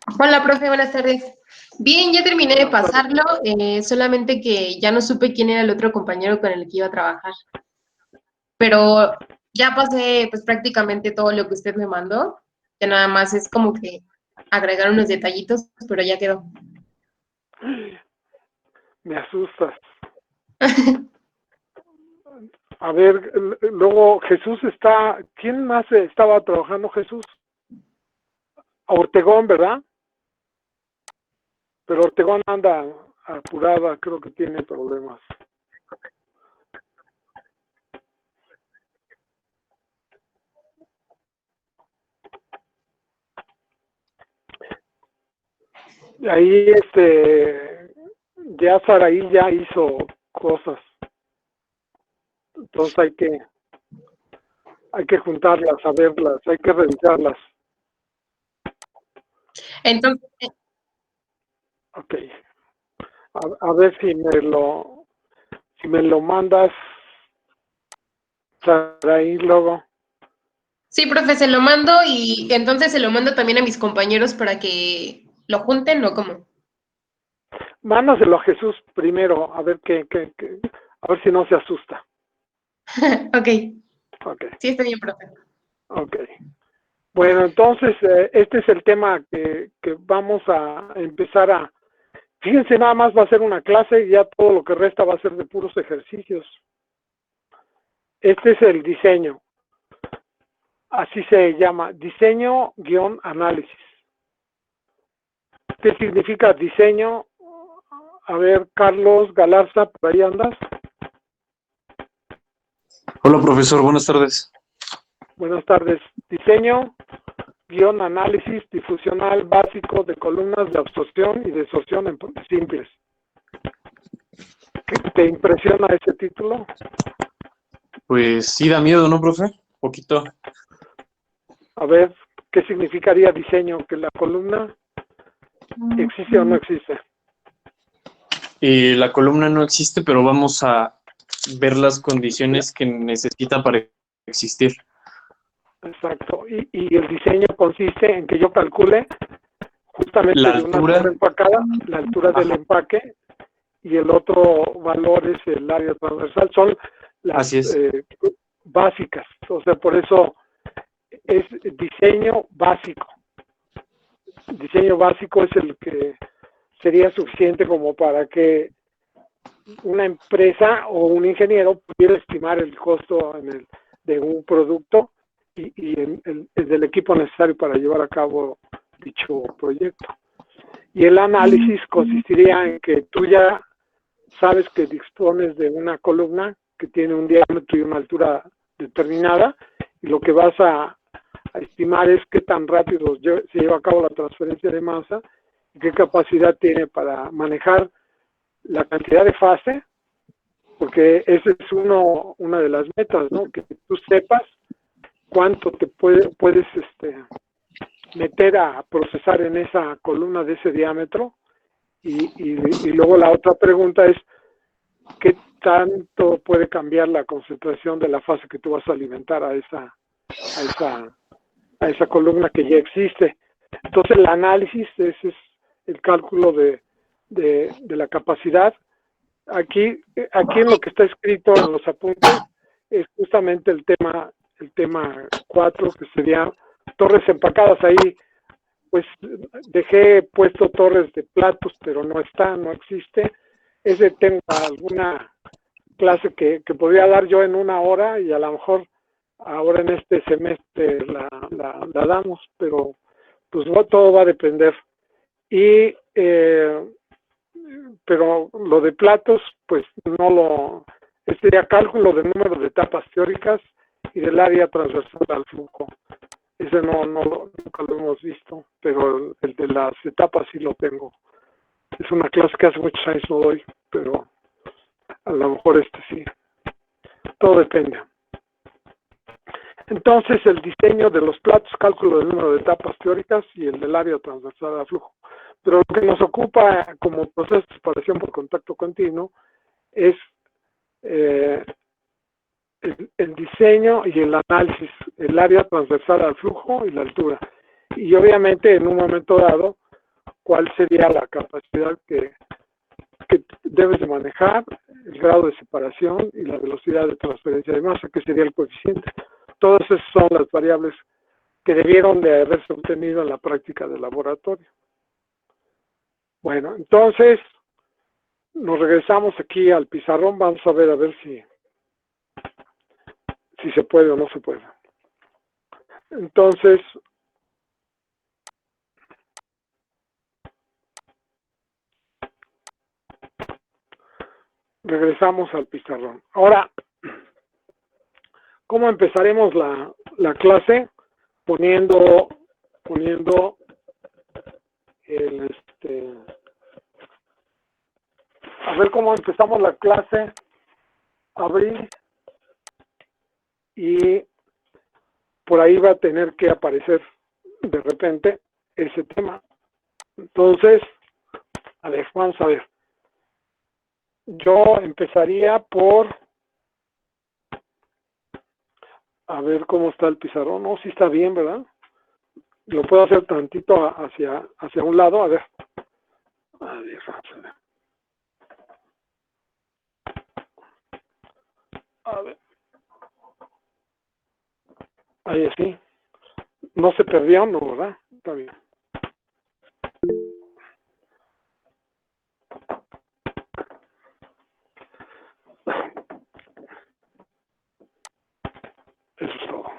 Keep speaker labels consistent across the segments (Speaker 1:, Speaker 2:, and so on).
Speaker 1: Hola, profe, buenas tardes. Bien, ya terminé de
Speaker 2: Buenas tardes.
Speaker 1: pasarlo, solamente que ya no supe quién era el otro compañero con el que iba a trabajar. Pero ya pasé pues prácticamente todo lo que usted me mandó, que nada más es como que agregar unos detallitos, pero ya quedó.
Speaker 2: Me asustas. A ver, luego Jesús está. ¿Quién más estaba trabajando? Jesús. Ortegón, ¿verdad? Pero Ortegón anda apurada, creo que tiene problemas. Ahí, ya Saraí ya hizo cosas. Entonces hay que juntarlas, a verlas, hay que revisarlas.
Speaker 1: Entonces,
Speaker 2: Ok. A ver si me lo mandas, Saraí, luego.
Speaker 1: sí, profe, se lo mando y entonces se lo mando también a mis compañeros para que lo junten o cómo.
Speaker 2: Mándaselo a Jesús primero, a ver a ver si no se asusta.
Speaker 1: Ok,
Speaker 2: Ok,
Speaker 1: sí, está bien, profe.
Speaker 2: ok. Bueno, entonces este es el tema que vamos a empezar a. Fíjense, nada más va a ser una clase y ya todo lo que resta va a ser de puros ejercicios. Este es el diseño, así se llama, diseño-análisis. ¿Qué significa diseño? A ver, Carlos Galarza, ¿por ahí andas?
Speaker 3: Hola, profesor, buenas tardes.
Speaker 2: Buenas tardes. Diseño, análisis difusional básico de columnas de absorción y desorción en simples. ¿Te impresiona ese título?
Speaker 3: Pues sí, da miedo, ¿no, profe? Poquito.
Speaker 2: A ver, ¿qué significaría diseño? ¿Que la columna existe o no existe?
Speaker 3: La columna no existe, pero vamos a ver las condiciones que necesita para existir.
Speaker 2: Exacto. Y el diseño consiste en que yo calcule
Speaker 3: La
Speaker 2: justamente de una torre
Speaker 3: altura,
Speaker 2: empacada la altura del
Speaker 3: ajá,
Speaker 2: empaque y el otro valor es el área transversal. Son las
Speaker 3: así es.
Speaker 2: básicas. O sea, por eso es diseño básico. Diseño básico es el que sería suficiente como para que una empresa o un ingeniero pudiera estimar el costo de un producto y el del equipo necesario para llevar a cabo dicho proyecto. Y el análisis consistiría en que tú ya sabes que dispones de una columna que tiene un diámetro y una altura determinada y lo que vas a estimar es qué tan rápido se lleva a cabo la transferencia de masa y qué capacidad tiene para manejar la cantidad de fase, porque esa es una de las metas, ¿no? Que tú sepas cuánto te puedes meter a procesar en esa columna de ese diámetro y luego la otra pregunta es qué tanto puede cambiar la concentración de la fase que tú vas a alimentar a esa columna que ya existe. Entonces el análisis ese es el cálculo de la capacidad. Aquí en lo que está escrito en los apuntes es justamente el tema 4, que sería torres empacadas. Ahí pues dejé puesto torres de platos, pero no existe. Ese tengo alguna clase que podría dar yo en una hora y a lo mejor ahora en este semestre la damos, pero pues todo va a depender. Y pero lo de platos, pues no sería cálculo del número de etapas teóricas y del área transversal al flujo. Ese nunca lo hemos visto, pero el de las etapas sí lo tengo. Es una clase que hace muchos años no doy, pero a lo mejor sí. Todo depende. Entonces, el diseño de los platos, cálculo del número de etapas teóricas y el del área transversal al flujo. Pero lo que nos ocupa como proceso de separación por contacto continuo es el diseño y el análisis, el área transversal al flujo y la altura. Y obviamente en un momento dado cuál sería la capacidad que debes de manejar, el grado de separación y la velocidad de transferencia de masa, que sería el coeficiente. Todas esas son las variables que debieron de haberse obtenido en la práctica de laboratorio. Bueno, entonces nos regresamos aquí al pizarrón. Vamos a ver si se puede o no se puede. Entonces, regresamos al pizarrón. Ahora, ¿cómo empezaremos la clase? Poniendo el a ver cómo empezamos la clase. Abrir, y por ahí va a tener que aparecer de repente ese tema. Entonces, a ver, vamos a ver. Yo empezaría por a ver cómo está el pizarrón. No, sí está bien, ¿verdad? Lo puedo hacer tantito hacia un lado. A ver, vamos a ver. A ver. Ahí sí. No se perdió, no, ¿verdad? Está bien. Eso es todo.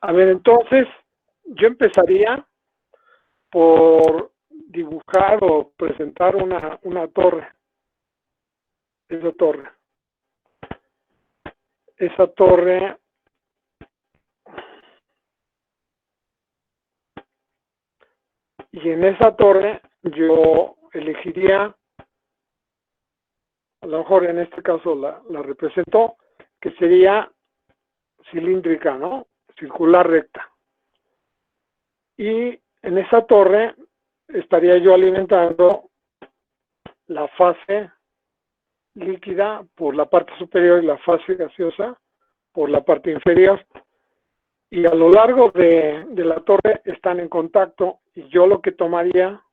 Speaker 2: A ver, entonces, yo empezaría por dibujar o presentar una torre. Esa torre y en esa torre yo elegiría, a lo mejor en este caso la represento, que sería cilíndrica, ¿no? Circular, recta. Y en esa torre estaría yo alimentando la fase líquida por la parte superior y la fase gaseosa por la parte inferior. Y a lo largo de la torre están en contacto, y yo lo que tomaría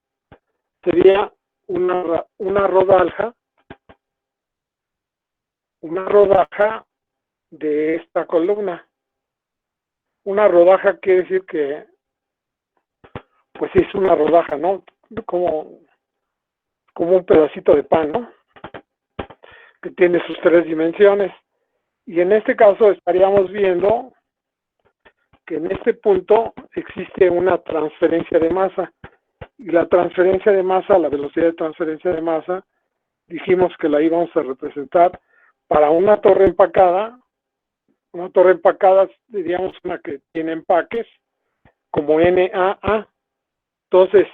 Speaker 2: sería una rodaja de esta columna. Una rodaja quiere decir que, pues es una rodaja, ¿no? Como un pedacito de pan, ¿no? Que tiene sus 3 dimensiones. Y en este caso estaríamos viendo que en este punto existe una transferencia de masa. Y la transferencia de masa, la velocidad de transferencia de masa, dijimos que la íbamos a representar para una torre empacada. Una torre empacada, diríamos una que tiene empaques, como NAA. Entonces,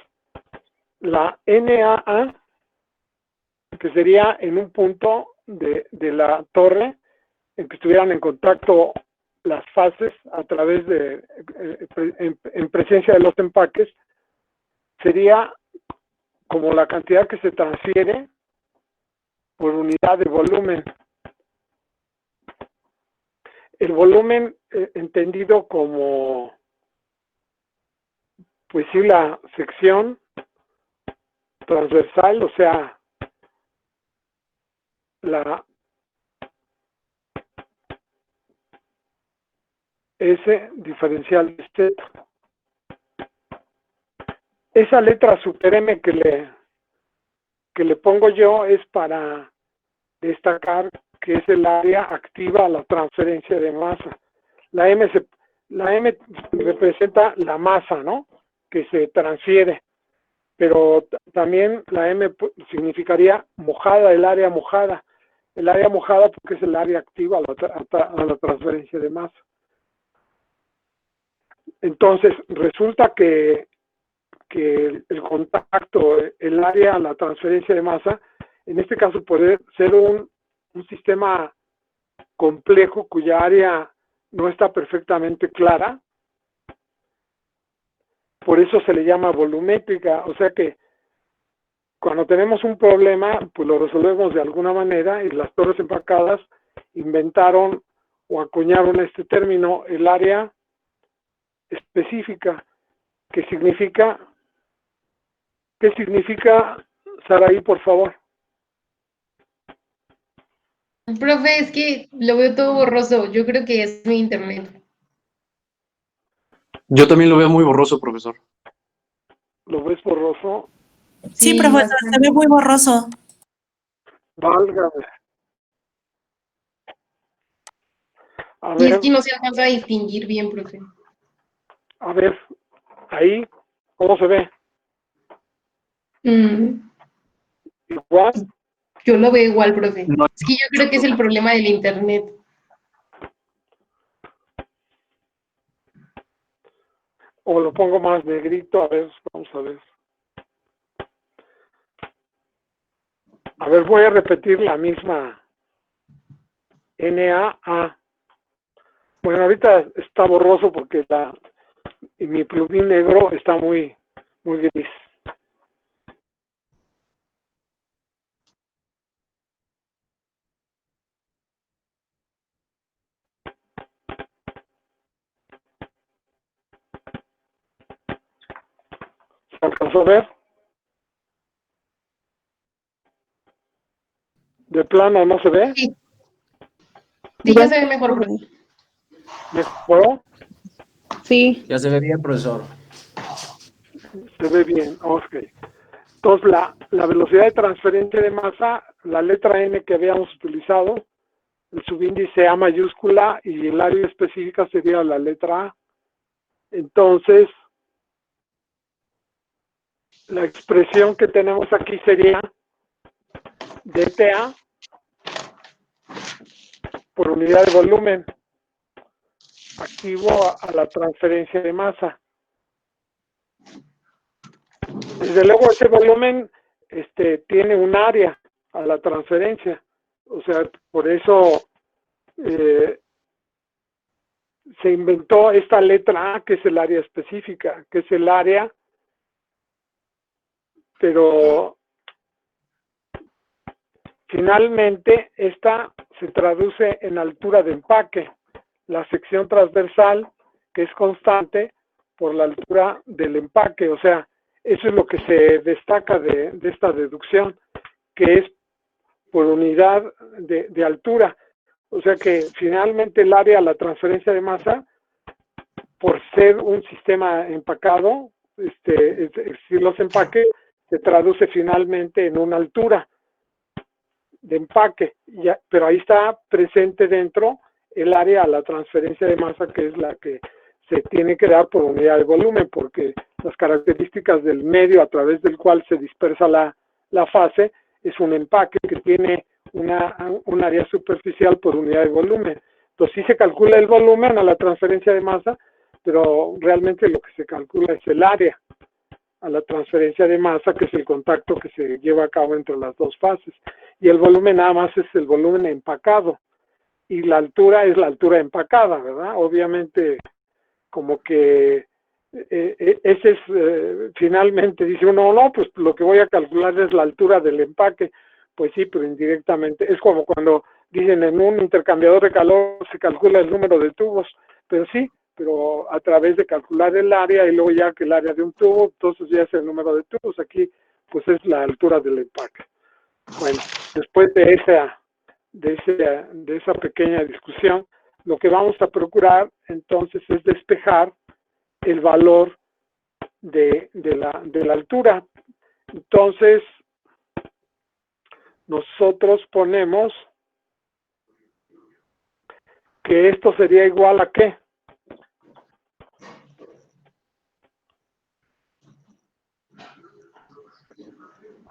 Speaker 2: la NAA, que sería en un punto de la torre en que estuvieran en contacto las fases a través de, en presencia de los empaques, sería como la cantidad que se transfiere por unidad de volumen. El volumen entendido como, pues sí, la sección transversal, o sea, la S diferencial de Z. Esa letra super M que le pongo yo es para destacar que es el área activa a la transferencia de masa. La M representa la masa, ¿no? Que se transfiere, pero también la M significaría mojada, el área mojada. El área mojada porque es el área activa a la transferencia de masa. Entonces, resulta que el contacto, el área a la transferencia de masa, en este caso puede ser un sistema complejo cuya área no está perfectamente clara. Por eso se le llama volumétrica. O sea que cuando tenemos un problema, pues lo resolvemos de alguna manera, y las torres empacadas inventaron o acuñaron este término, el área específica. ¿Qué significa, Saraí, por favor?
Speaker 1: Profe, es que lo veo todo borroso. Yo creo que es mi internet.
Speaker 3: Yo también lo veo muy borroso, profesor.
Speaker 2: ¿Lo ves borroso?
Speaker 4: Sí,
Speaker 1: Sí,
Speaker 4: profesor, se
Speaker 1: bastante.
Speaker 4: ve muy borroso.
Speaker 2: Válgame. A
Speaker 1: Y es
Speaker 2: ver,
Speaker 1: que no se alcanza a distinguir bien, profe.
Speaker 2: ahí, ¿cómo se ve?
Speaker 1: Mm,
Speaker 2: Igual.
Speaker 1: yo lo veo igual, profe.
Speaker 3: No,
Speaker 1: Es que yo creo que es el problema del internet.
Speaker 2: O lo pongo más negrito, a ver, vamos a ver. A ver, voy a repetir la misma NAA. Bueno, ahorita está borroso porque mi plugin negro está muy gris. ¿Se alcanzó a ver? ¿De plano no se ve?
Speaker 1: Sí, sí, ya se ve mejor, profe.
Speaker 2: ¿Mejoró?
Speaker 5: Sí.
Speaker 6: Ya se ve bien, profesor.
Speaker 2: Se ve bien, ok. Entonces, la velocidad de transferencia de masa, la letra N que habíamos utilizado, el subíndice A mayúscula y el área específica sería la letra A. Entonces, la expresión que tenemos aquí sería dTA por unidad de volumen activo a la transferencia de masa. Desde luego ese volumen tiene un área a la transferencia, o sea, por eso se inventó esta letra A, que es el área específica, que es el área, pero finalmente esta se traduce en altura de empaque, la sección transversal, que es constante por la altura del empaque, o sea, eso es lo que se destaca de esta deducción, que es por unidad de altura. O sea que finalmente el área a la transferencia de masa, por ser un sistema empacado, es decir, los empaques, se traduce finalmente en una altura de empaque, ya, pero ahí está presente dentro el área a la transferencia de masa, que es la que se tiene que dar por unidad de volumen, porque las características del medio a través del cual se dispersa la fase es un empaque que tiene un área superficial por unidad de volumen. Entonces sí se calcula el volumen a la transferencia de masa, pero realmente lo que se calcula es el área a la transferencia de masa, que es el contacto que se lleva a cabo entre las dos fases. Y el volumen nada más es el volumen empacado. Y la altura es la altura empacada, ¿verdad? Obviamente, como que ese es, finalmente dice uno, no, pues lo que voy a calcular es la altura del empaque. Pues sí, pero indirectamente. Es como cuando dicen en un intercambiador de calor se calcula el número de tubos, pero sí, pero a través de calcular el área y luego ya que el área de un tubo, entonces ya es el número de tubos. Aquí pues es la altura del empaque. Bueno, después de esa pequeña discusión, lo que vamos a procurar entonces es despejar el valor de la altura. Entonces, nosotros ponemos que esto sería igual a ¿qué?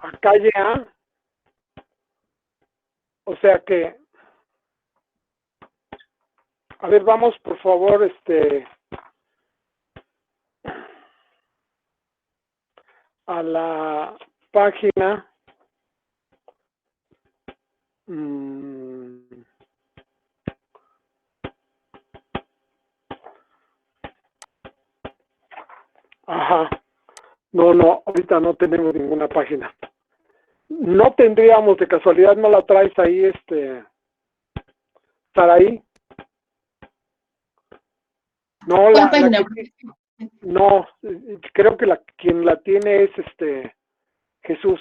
Speaker 2: A calle A. O sea que, a ver, vamos por favor, a la página. Ajá. No, ahorita no tenemos ninguna página. No tendríamos, de casualidad, ¿no la traes ahí, estar ahí? No,
Speaker 1: ¿Cuál página?
Speaker 2: No, creo que quien la tiene es Jesús.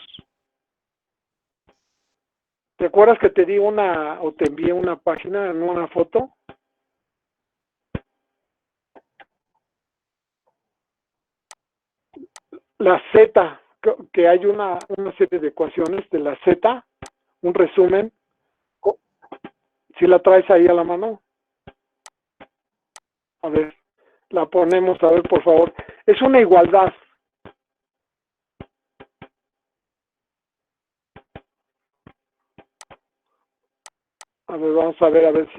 Speaker 2: ¿Te acuerdas que te di o te envié una página en una foto? La Z, que hay una serie de ecuaciones de la Z, un resumen. Si la traes ahí a la mano. A ver, la ponemos, a ver, por favor. Es una igualdad. A ver, vamos a ver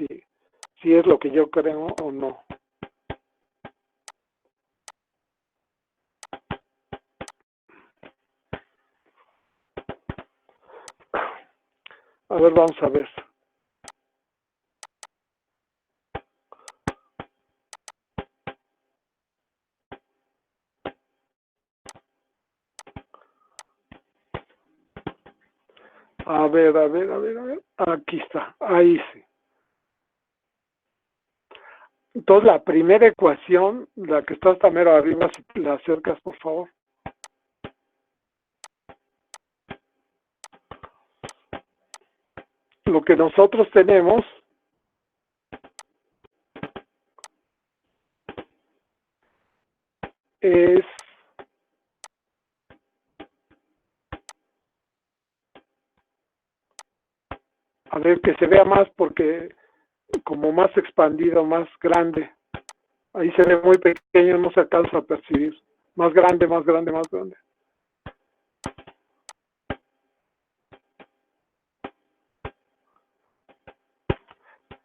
Speaker 2: si es lo que yo creo o no. A ver, vamos a ver. A ver. Aquí está, ahí sí. Entonces, la primera ecuación, la que está hasta mero arriba, si la acercas, por favor. Lo que nosotros tenemos es a ver que se vea más porque como más expandido, más grande. Ahí se ve muy pequeño, no se alcanza a percibir. Más grande.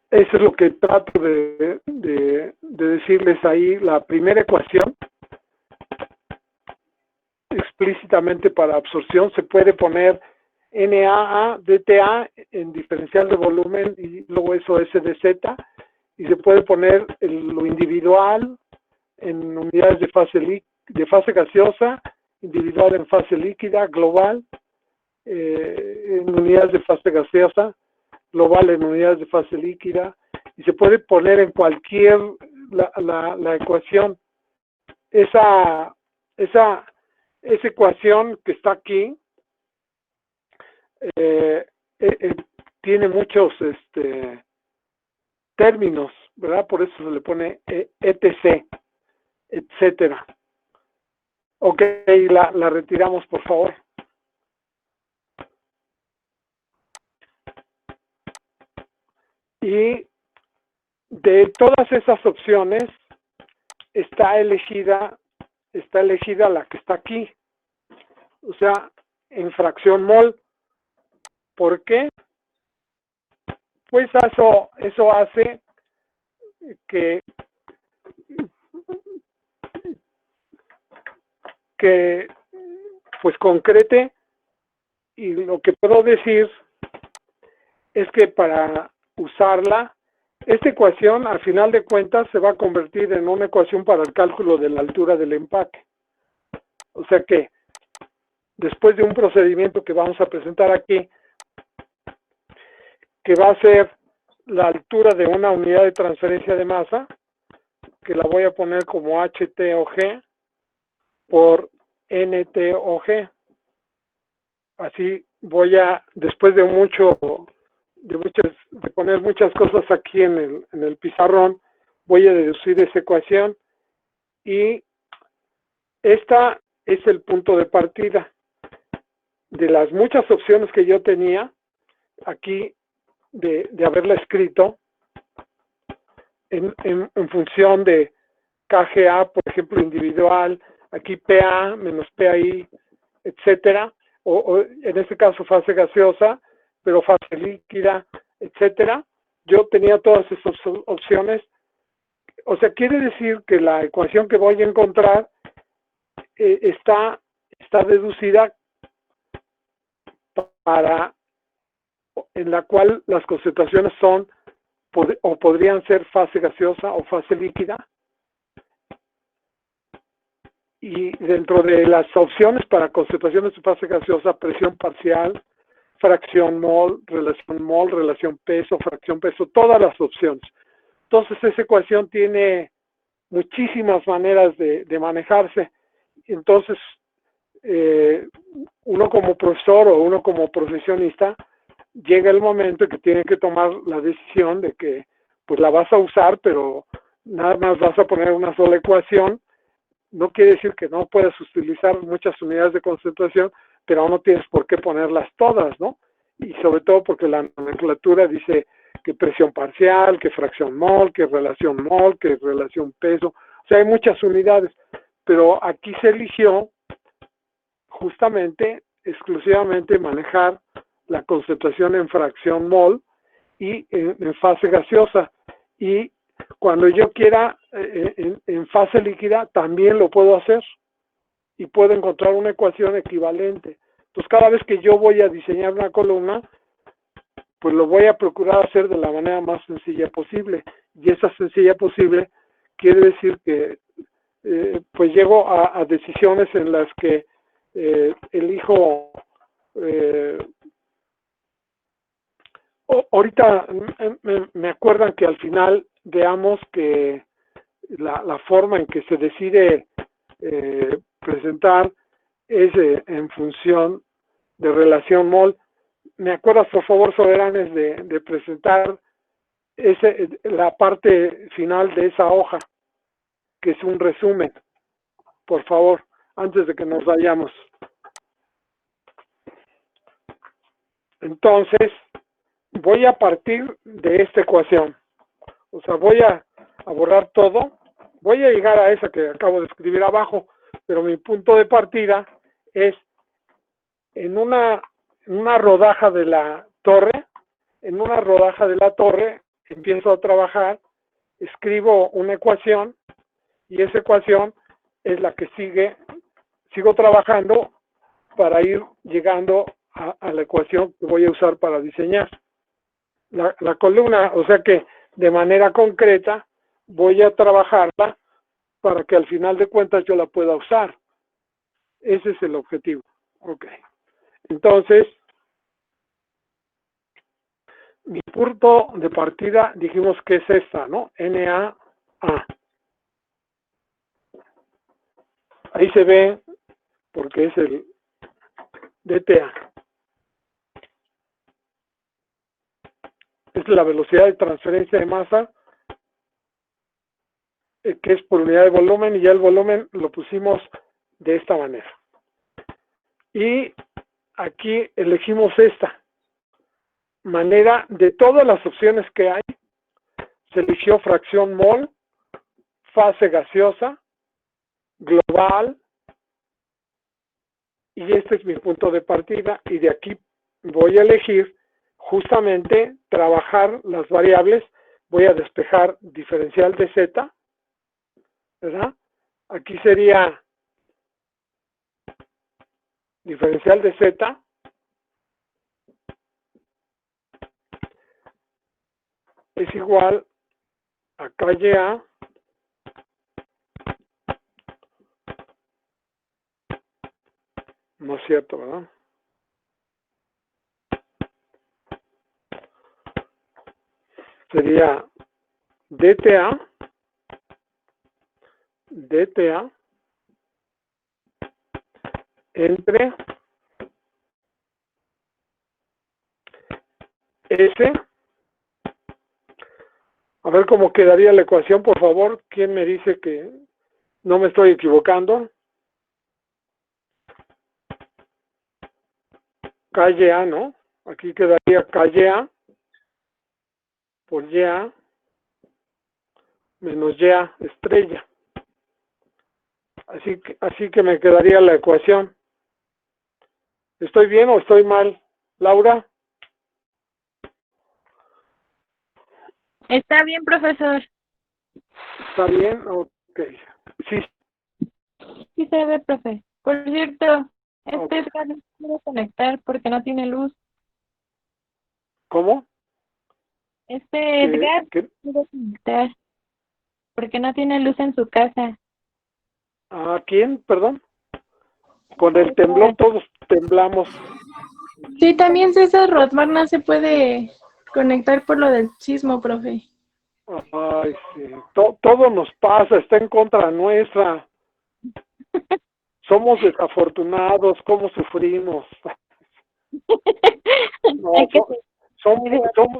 Speaker 2: Eso es lo que trato de decirles ahí. La primera ecuación, explícitamente para absorción, se puede poner NaA dTA en diferencial de volumen y luego eso S de Z, y se puede poner lo individual en unidades de fase gaseosa, individual en fase líquida, global en unidades de fase gaseosa, global en unidades de fase líquida, y se puede poner en cualquier la ecuación. Esa ecuación que está aquí tiene muchos términos, ¿verdad? Por eso se le pone etc, etcétera. Ok, la retiramos, por favor. Y de todas esas opciones está elegida la que está aquí, o sea, en fracción mol. ¿Por qué? Pues eso hace que pues concrete, y lo que puedo decir es que para usarla, esta ecuación al final de cuentas se va a convertir en una ecuación para el cálculo de la altura del empaque. O sea que después de un procedimiento que vamos a presentar aquí, que va a ser la altura de una unidad de transferencia de masa, que la voy a poner como HTOG por NTOG. Así voy a, después de poner muchas cosas aquí en el pizarrón, voy a deducir esa ecuación, y esta es el punto de partida. De las muchas opciones que yo tenía aquí de haberla escrito en función de KGA, por ejemplo, individual, aquí PA menos PAI, etcétera, o en este caso fase gaseosa, pero fase líquida, etcétera. Yo tenía todas esas opciones. O sea, quiere decir que la ecuación que voy a encontrar está deducida en la cual las concentraciones son o podrían ser fase gaseosa o fase líquida, y dentro de las opciones para concentraciones de fase gaseosa, presión parcial, fracción mol, relación peso, fracción peso, todas las opciones. Entonces esa ecuación tiene muchísimas maneras de manejarse. Entonces, uno como profesor o uno como profesionista, llega el momento en que tiene que tomar la decisión de que pues la vas a usar, pero nada más vas a poner una sola ecuación. No quiere decir que no puedas utilizar muchas unidades de concentración, pero aún no tienes por qué ponerlas todas, ¿no? Y sobre todo porque la nomenclatura dice que presión parcial, que fracción mol, que relación peso. O sea, hay muchas unidades, pero aquí se eligió justamente, exclusivamente manejar la concentración en fracción mol y en fase gaseosa. Y cuando yo quiera en fase líquida también lo puedo hacer y puedo encontrar una ecuación equivalente. Entonces, cada vez que yo voy a diseñar una columna, pues lo voy a procurar hacer de la manera más sencilla posible. Y esa sencilla posible quiere decir que pues llego a decisiones en las que elijo. Ahorita me acuerdan que al final veamos que la forma en que se decide presentar es en función de relación mol. ¿Me acuerdas, por favor, Soberanes, de presentar la parte final de esa hoja, que es un resumen, por favor, antes de que nos vayamos? Entonces, voy a partir de esta ecuación. O sea, voy a borrar todo. Voy a llegar a esa que acabo de escribir abajo, pero mi punto de partida es en una rodaja de la torre. En una rodaja de la torre empiezo a trabajar, escribo una ecuación y esa ecuación es la que sigo trabajando para ir llegando a la ecuación que voy a usar para diseñar la columna. O sea que de manera concreta voy a trabajarla para que al final de cuentas yo la pueda usar. Ese es el objetivo. Ok. Entonces, mi punto de partida dijimos que es esta, ¿no? NaA. Ahí se ve porque es el dTA. Es la velocidad de transferencia de masa, que es por unidad de volumen, y ya el volumen lo pusimos de esta manera. Y aquí elegimos esta manera. De todas las opciones que hay, se eligió fracción mol, fase gaseosa, global, y este es mi punto de partida, y de aquí voy a elegir justamente trabajar las variables. Voy a despejar diferencial de Z, ¿verdad? Aquí sería diferencial de Z es igual a KA no es cierto, ¿verdad? Sería DTA entre S. A ver cómo quedaría la ecuación, por favor. ¿Quién me dice que no me estoy equivocando? KA, ¿no? Aquí quedaría KA por YA menos YA estrella. Así que me quedaría la ecuación. ¿Estoy bien o estoy mal, Laura?
Speaker 4: Está bien, profesor.
Speaker 2: ¿Está bien? Ok. Sí.
Speaker 4: Sí se ve, profe. Por cierto,
Speaker 2: Okay.
Speaker 4: Edgar no puede conectar porque no tiene luz.
Speaker 2: ¿Cómo?
Speaker 4: Edgar no puede conectar porque no tiene luz en su casa.
Speaker 2: ¿A quién? Perdón. Con el temblor todos temblamos.
Speaker 5: Sí, también César Rotmar no se puede conectar por lo del sismo, profe.
Speaker 2: Ay, sí. Todo nos pasa, está en contra nuestra. Somos desafortunados, ¿cómo sufrimos? No,
Speaker 4: Hay que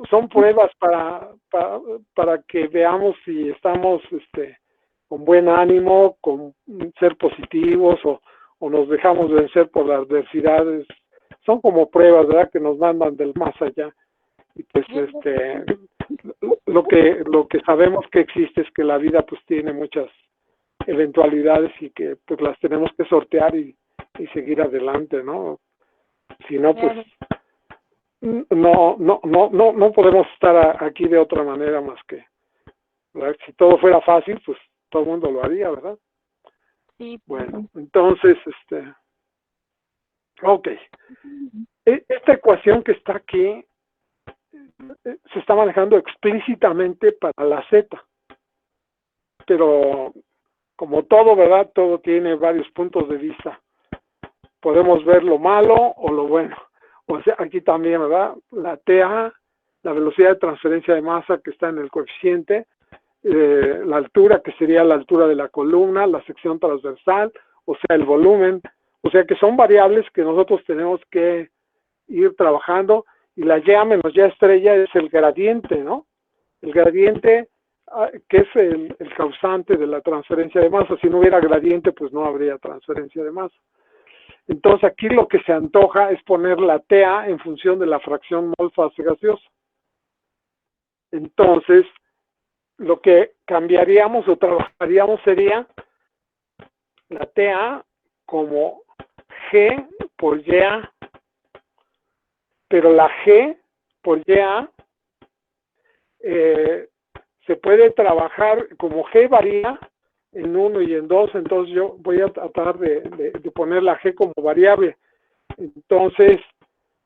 Speaker 2: son pruebas para que veamos si estamos con buen ánimo, con ser positivos o nos dejamos vencer por las adversidades. Son como pruebas, ¿verdad? Que nos mandan del más allá. Y pues lo que sabemos que existe es que la vida pues tiene muchas eventualidades y que pues las tenemos que sortear y seguir adelante, ¿no? Si no, pues no podemos estar aquí de otra manera más que, ¿verdad? Si todo fuera fácil, pues todo el mundo lo haría, ¿verdad?
Speaker 4: Sí.
Speaker 2: Bueno, entonces, ok. Esta ecuación que está aquí se está manejando explícitamente para la Z, pero como todo, ¿verdad? Todo tiene varios puntos de vista. Podemos ver lo malo o lo bueno. O sea, aquí también, ¿verdad? La TA, la velocidad de transferencia de masa que está en el coeficiente, la altura, que sería la altura de la columna, la sección transversal, o sea, el volumen. O sea, que son variables que nosotros tenemos que ir trabajando, y la Y menos Y estrella es el gradiente, ¿no? El gradiente, que es el causante de la transferencia de masa. Si no hubiera gradiente, pues no habría transferencia de masa. Entonces aquí lo que se antoja es poner la TA en función de la fracción mol fase gaseosa. Entonces, lo que cambiaríamos o trabajaríamos sería la TA como G por YA, pero la G por YA se puede trabajar como G varía en 1 y en 2, entonces yo voy a tratar de poner la G como variable. Entonces,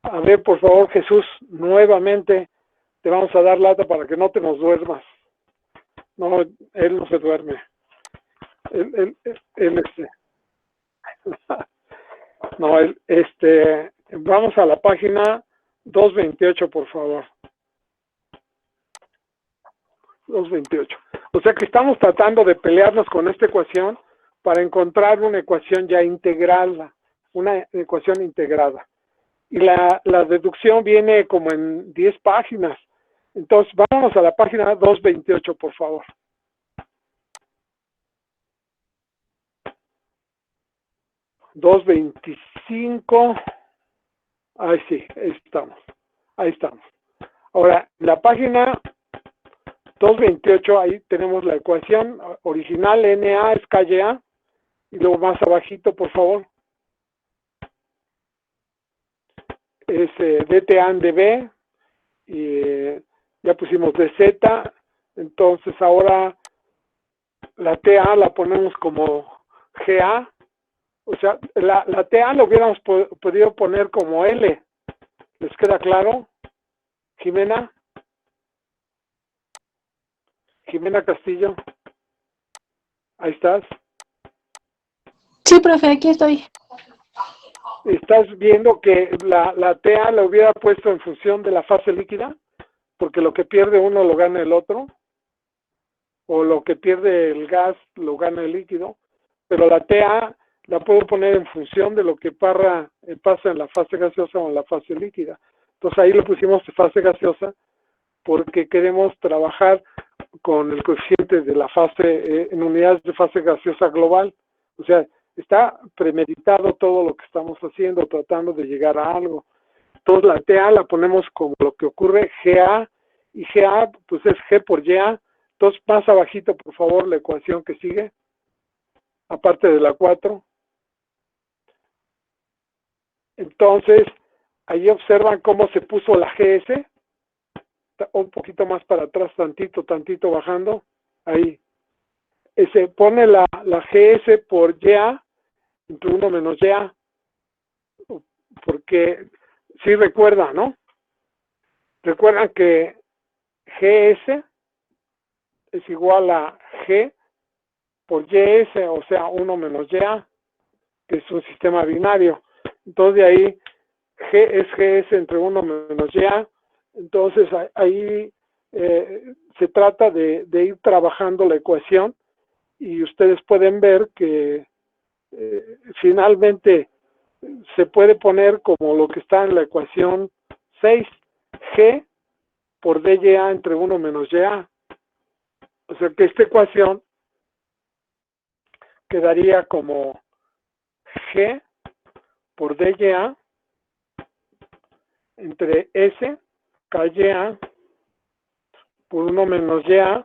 Speaker 2: a ver, por favor, Jesús, nuevamente te vamos a dar lata para que no te nos duermas. No, él no se duerme. Él no, vamos a la página 228, por favor. 228. O sea que estamos tratando de pelearnos con esta ecuación para encontrar una ecuación ya integral, una ecuación integrada. Y la deducción viene como en 10 páginas. Entonces, vamos a la página 228, por favor. $2.25. Ahí sí, ahí estamos. Ahora, la página 228, ahí tenemos la ecuación original, NA es KA, y luego más abajito, por favor, es DTA en DB, y ya pusimos DZ, entonces ahora la TA la ponemos como GA, o sea, la TA la hubiéramos podido poner como L. ¿Les queda claro? Jimena Castillo, ahí estás.
Speaker 5: Sí, profe, aquí estoy.
Speaker 2: ¿Estás viendo que la TA la hubiera puesto en función de la fase líquida? Porque lo que pierde uno lo gana el otro, o lo que pierde el gas lo gana el líquido, pero la TA la puedo poner en función de lo que pasa en la fase gaseosa o en la fase líquida. Entonces ahí lo pusimos de fase gaseosa porque queremos trabajar con el coeficiente de la fase en unidades de fase gaseosa global. O sea, está premeditado todo lo que estamos haciendo, tratando de llegar a algo. Entonces la TA la ponemos como lo que ocurre GA, y GA pues es G por YA. Entonces más abajito, por favor, la ecuación que sigue, aparte de la 4. Entonces, ahí observan cómo se puso la GS, un poquito más para atrás, tantito bajando, ahí. Se pone la GS por YA, entre 1 menos YA, porque sí recuerdan, ¿no? Recuerdan que GS es igual a G por YS, o sea, 1 menos YA, que es un sistema binario. Entonces de ahí G es GS entre 1 menos YA. Entonces ahí se trata de ir trabajando la ecuación y ustedes pueden ver que finalmente se puede poner como lo que está en la ecuación 6, G por DYA entre 1 menos YA. O sea que esta ecuación quedaría como G por DYA entre S, KYA por 1 menos YA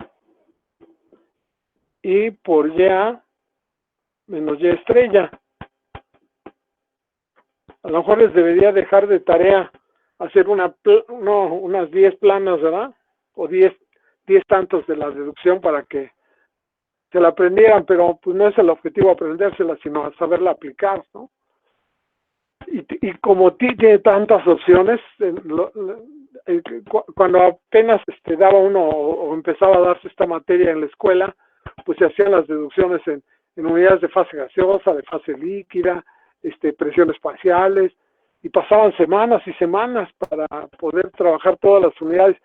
Speaker 2: y por YA menos Y estrella. A lo mejor les debería dejar de tarea hacer unas 10 planas, ¿verdad? O 10 tantos de la deducción para que se la aprendieran, pero pues no es el objetivo aprendérsela, sino saberla aplicar, ¿no? Y como tiene tantas opciones, cuando apenas daba uno o empezaba a darse esta materia en la escuela, pues se hacían las deducciones en unidades de fase gaseosa, de fase líquida, presiones parciales, y pasaban semanas y semanas para poder trabajar todas las unidades,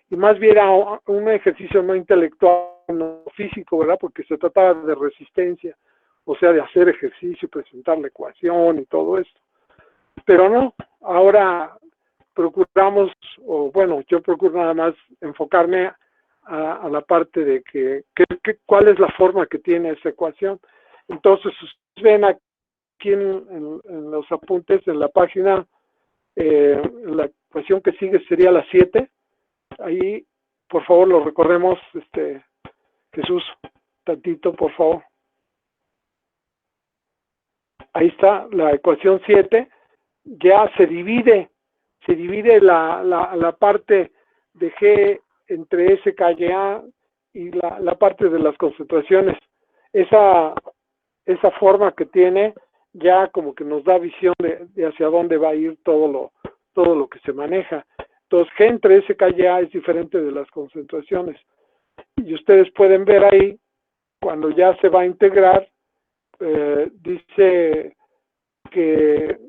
Speaker 2: y más bien era un ejercicio no intelectual, no físico, ¿verdad? Porque se trataba de resistencia, o sea, de hacer ejercicio, presentar la ecuación y todo esto. Pero no, ahora procuramos, o bueno, yo procuro nada más enfocarme a la parte de cuál es la forma que tiene esa ecuación. Entonces, ustedes ven aquí en los apuntes, en la página, la ecuación que sigue sería la 7. Ahí, por favor, lo recordemos, Jesús, tantito, por favor. Ahí está, la ecuación 7, ya se divide la parte de G entre S, K, Y, A y la parte de las concentraciones. Esa forma que tiene ya como que nos da visión de hacia dónde va a ir todo lo que se maneja. Entonces, G entre S, K, Y, A es diferente de las concentraciones. Y ustedes pueden ver ahí, cuando ya se va a integrar, dice que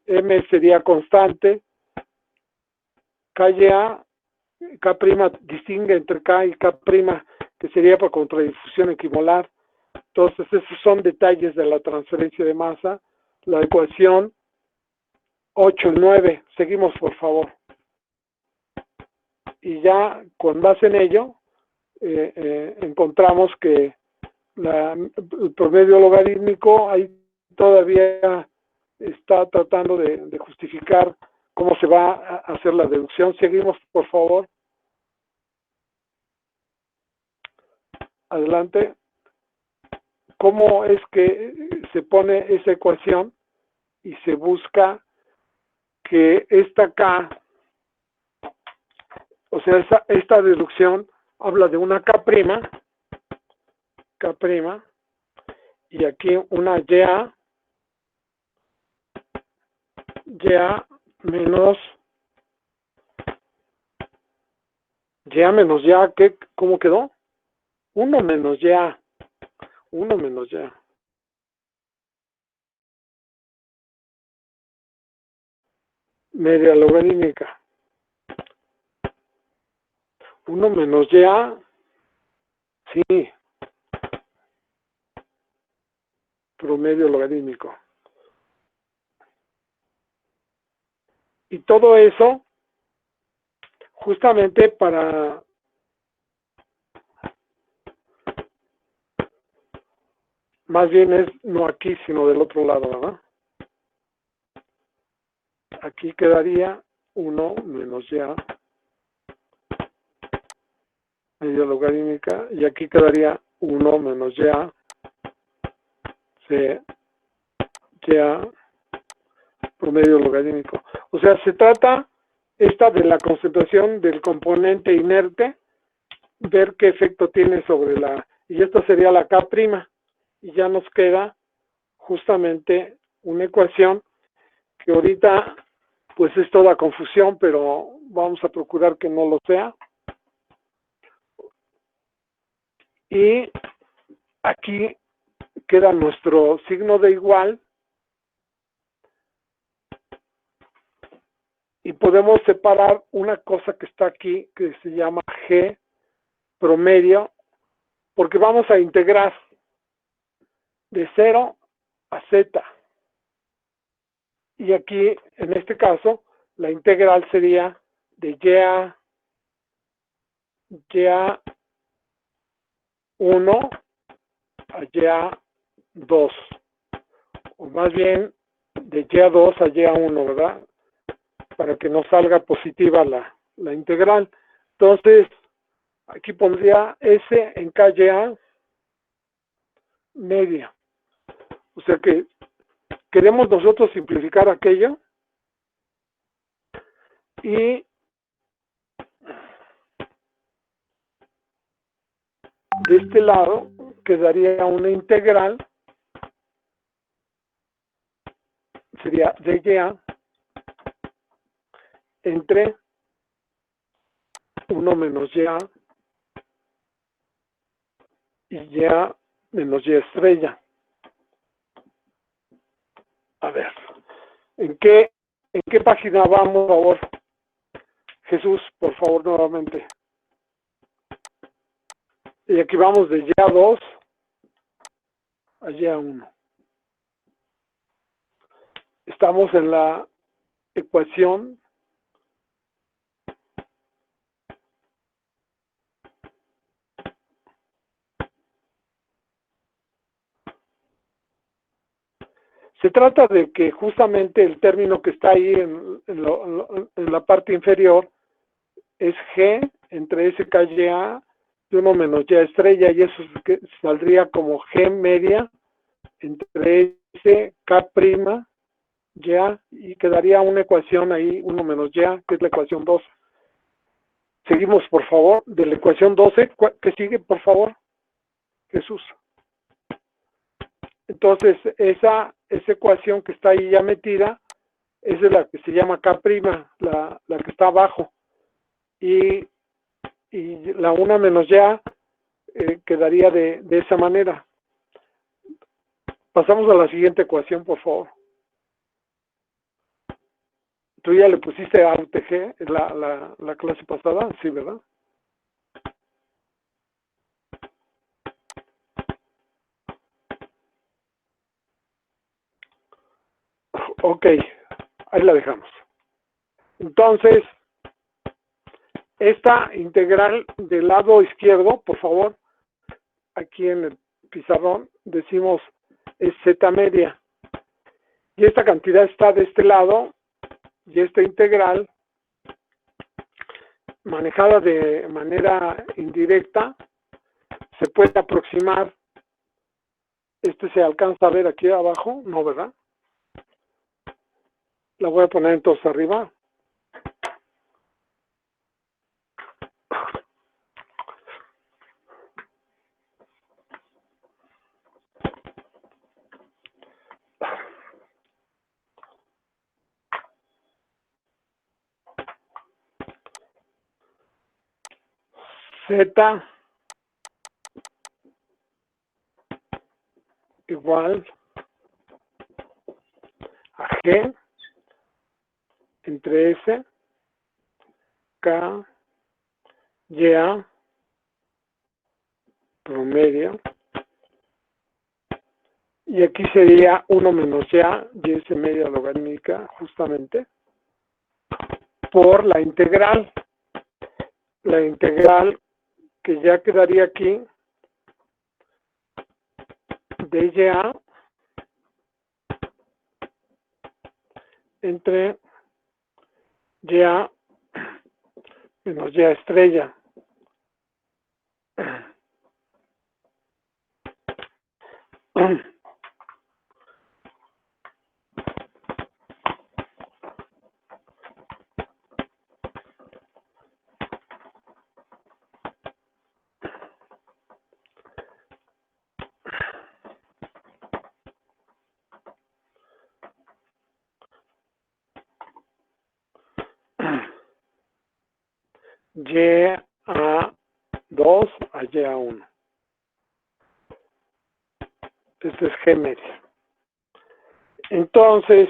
Speaker 2: M sería constante, KYA, K' distingue entre K y K', que sería por contradifusión equimolar. Entonces, esos son detalles de la transferencia de masa. La ecuación 8 y 9. Seguimos, por favor. Y ya, con base en ello, encontramos que el promedio logarítmico ahí todavía está tratando de justificar cómo se va a hacer la deducción. Seguimos, por favor. Adelante. ¿Cómo es que se pone esa ecuación y se busca que esta K, o sea, esta deducción habla de una K', y aquí una YA menos YA, ¿cómo quedó? 1 menos YA. Media logarítmica. 1 menos YA, sí. Promedio logarítmico. Y todo eso justamente para más bien es no aquí sino del otro lado, ¿verdad? Aquí quedaría 1 menos YA media logarítmica, y aquí quedaría 1 menos YA YA promedio logarítmico. O sea, se trata de la concentración del componente inerte, ver qué efecto tiene sobre y esta sería la K', y ya nos queda justamente una ecuación que ahorita pues es toda confusión, pero vamos a procurar que no lo sea. Y aquí queda nuestro signo de igual, y podemos separar una cosa que está aquí, que se llama G promedio, porque vamos a integrar de 0 a Z. Y aquí, en este caso, la integral sería de Y1 a Y2, o más bien de Y2 a Y1, ¿verdad? Para que no salga positiva la integral. Entonces, aquí pondría S en KYA media. O sea que queremos nosotros simplificar aquello y de este lado quedaría una integral, sería de Y entre 1 menos Y y Y menos Y estrella. A ver, ¿en qué página vamos, por favor? Jesús, por favor, nuevamente. Y aquí vamos de Y2 a Y1. Estamos en la ecuación se trata de que justamente el término que está ahí en la parte inferior es G entre SKYA y 1 menos Y estrella, y eso saldría como G media entre SK prima Y, y quedaría una ecuación ahí, 1 menos Y, que es la ecuación 12. Seguimos, por favor, de la ecuación 12. ¿Qué sigue, por favor? Jesús. Entonces, esa ecuación que está ahí ya metida, esa es la que se llama K', la que está abajo. Y la 1 menos Y quedaría de esa manera. Pasamos a la siguiente ecuación, por favor. Tú ya le pusiste a UTG en la clase pasada, sí, ¿verdad? Ok, ahí la dejamos. Entonces, esta integral del lado izquierdo, por favor, aquí en el pizarrón, decimos es Z media. Y esta cantidad está de este lado, y esta integral, manejada de manera indirecta, se puede aproximar. Este se alcanza a ver aquí abajo, ¿no, verdad? La voy a poner entonces arriba. Z igual a G entre S, K, Y, promedio. Y aquí sería 1 menos Y S media logarítmica, justamente, por la integral. La integral que ya quedaría aquí de Y entre Y menos Y estrella. Y a 2 a Y a 1. Este es G media. Entonces,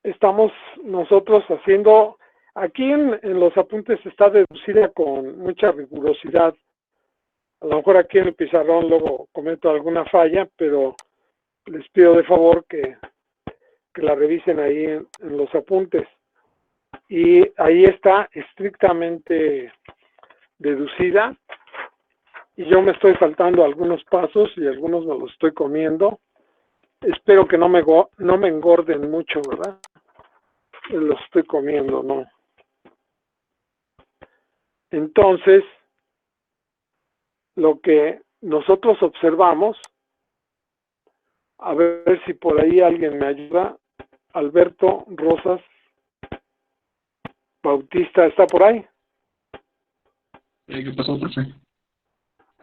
Speaker 2: estamos nosotros haciendo, aquí en los apuntes está deducida con mucha rigurosidad. A lo mejor aquí en el pizarrón luego cometo alguna falla, pero les pido de favor que la revisen ahí en los apuntes. Y ahí está estrictamente deducida. Y yo me estoy saltando algunos pasos y algunos me los estoy comiendo. Espero que no me engorden mucho, ¿verdad? Los estoy comiendo, ¿no? Entonces, lo que nosotros observamos, a ver si por ahí alguien me ayuda. Alberto Rosas Bautista, ¿está por ahí?
Speaker 6: ¿Qué pasó, profe?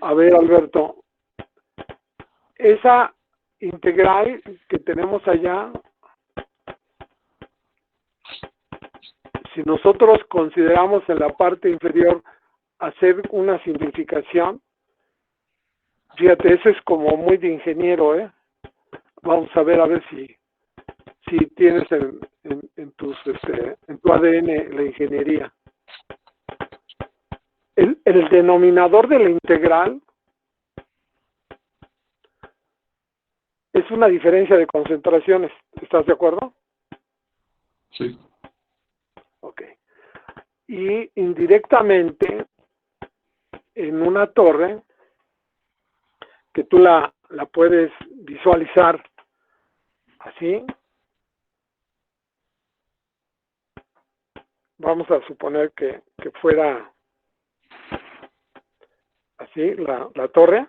Speaker 2: A ver, Alberto, esa integral que tenemos allá, si nosotros consideramos en la parte inferior hacer una simplificación, fíjate, ese es como muy de ingeniero, ¿eh? Vamos a ver si tienes en tu ADN la ingeniería. El denominador de la integral es una diferencia de concentraciones. ¿Estás de acuerdo?
Speaker 6: Sí.
Speaker 2: Ok. Y indirectamente, en una torre, que tú la puedes visualizar así. Vamos a suponer que fuera así la torre.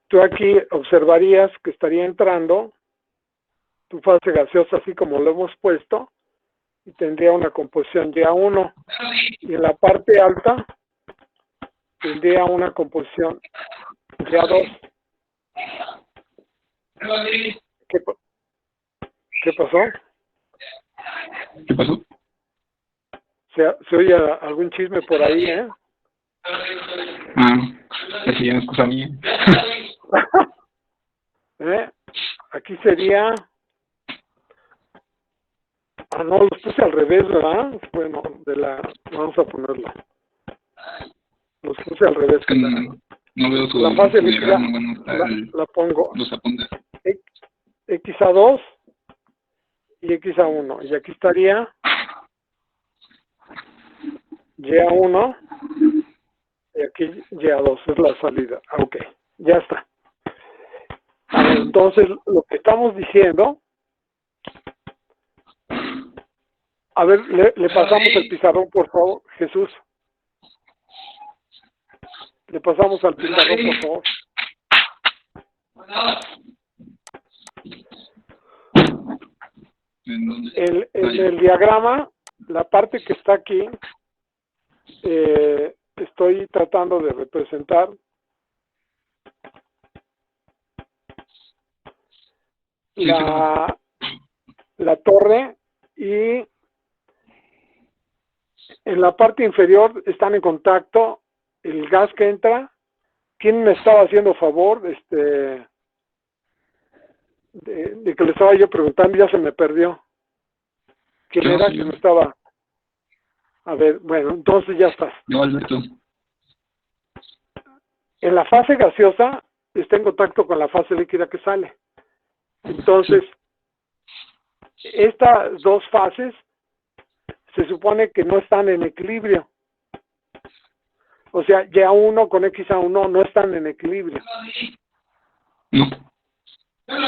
Speaker 2: Tú aquí observarías que estaría entrando tu fase gaseosa así como lo hemos puesto y tendría una composición Ya1 y en la parte alta tendría una composición Ya2. ¿Qué pasó?
Speaker 6: ¿Qué pasó?
Speaker 2: ¿Se oye algún chisme por ahí, eh?
Speaker 6: Esa ya no es cosa mía.
Speaker 2: Aquí sería... no, los puse al revés, ¿verdad? Bueno, vamos a ponerlo. Los puse al revés.
Speaker 6: No veo su
Speaker 2: la fase líquida,
Speaker 6: diagrama, bueno, está
Speaker 2: la pongo
Speaker 6: los apuntes.
Speaker 2: X-A2 y X-A1. Y aquí estaría Y-A1 y aquí Y-A2 es la salida. Ok, ya está. Entonces, lo que estamos diciendo... A ver, le pasamos el pizarrón, por favor, Jesús. Le pasamos al pizarrón, por favor. En el diagrama, la parte que está aquí, estoy tratando de representar la torre y en la parte inferior están en contacto el gas que entra. ¿Quién me estaba haciendo favor de que le estaba yo preguntando? Ya se me perdió. ¿Quién era que me estaba? A ver, bueno, entonces ya está.
Speaker 6: No, Alberto.
Speaker 2: En la fase gaseosa está en contacto con la fase líquida que sale. Entonces, estas dos fases se supone que no están en equilibrio. O sea, Ya1 con XA1 no están en equilibrio.
Speaker 6: No.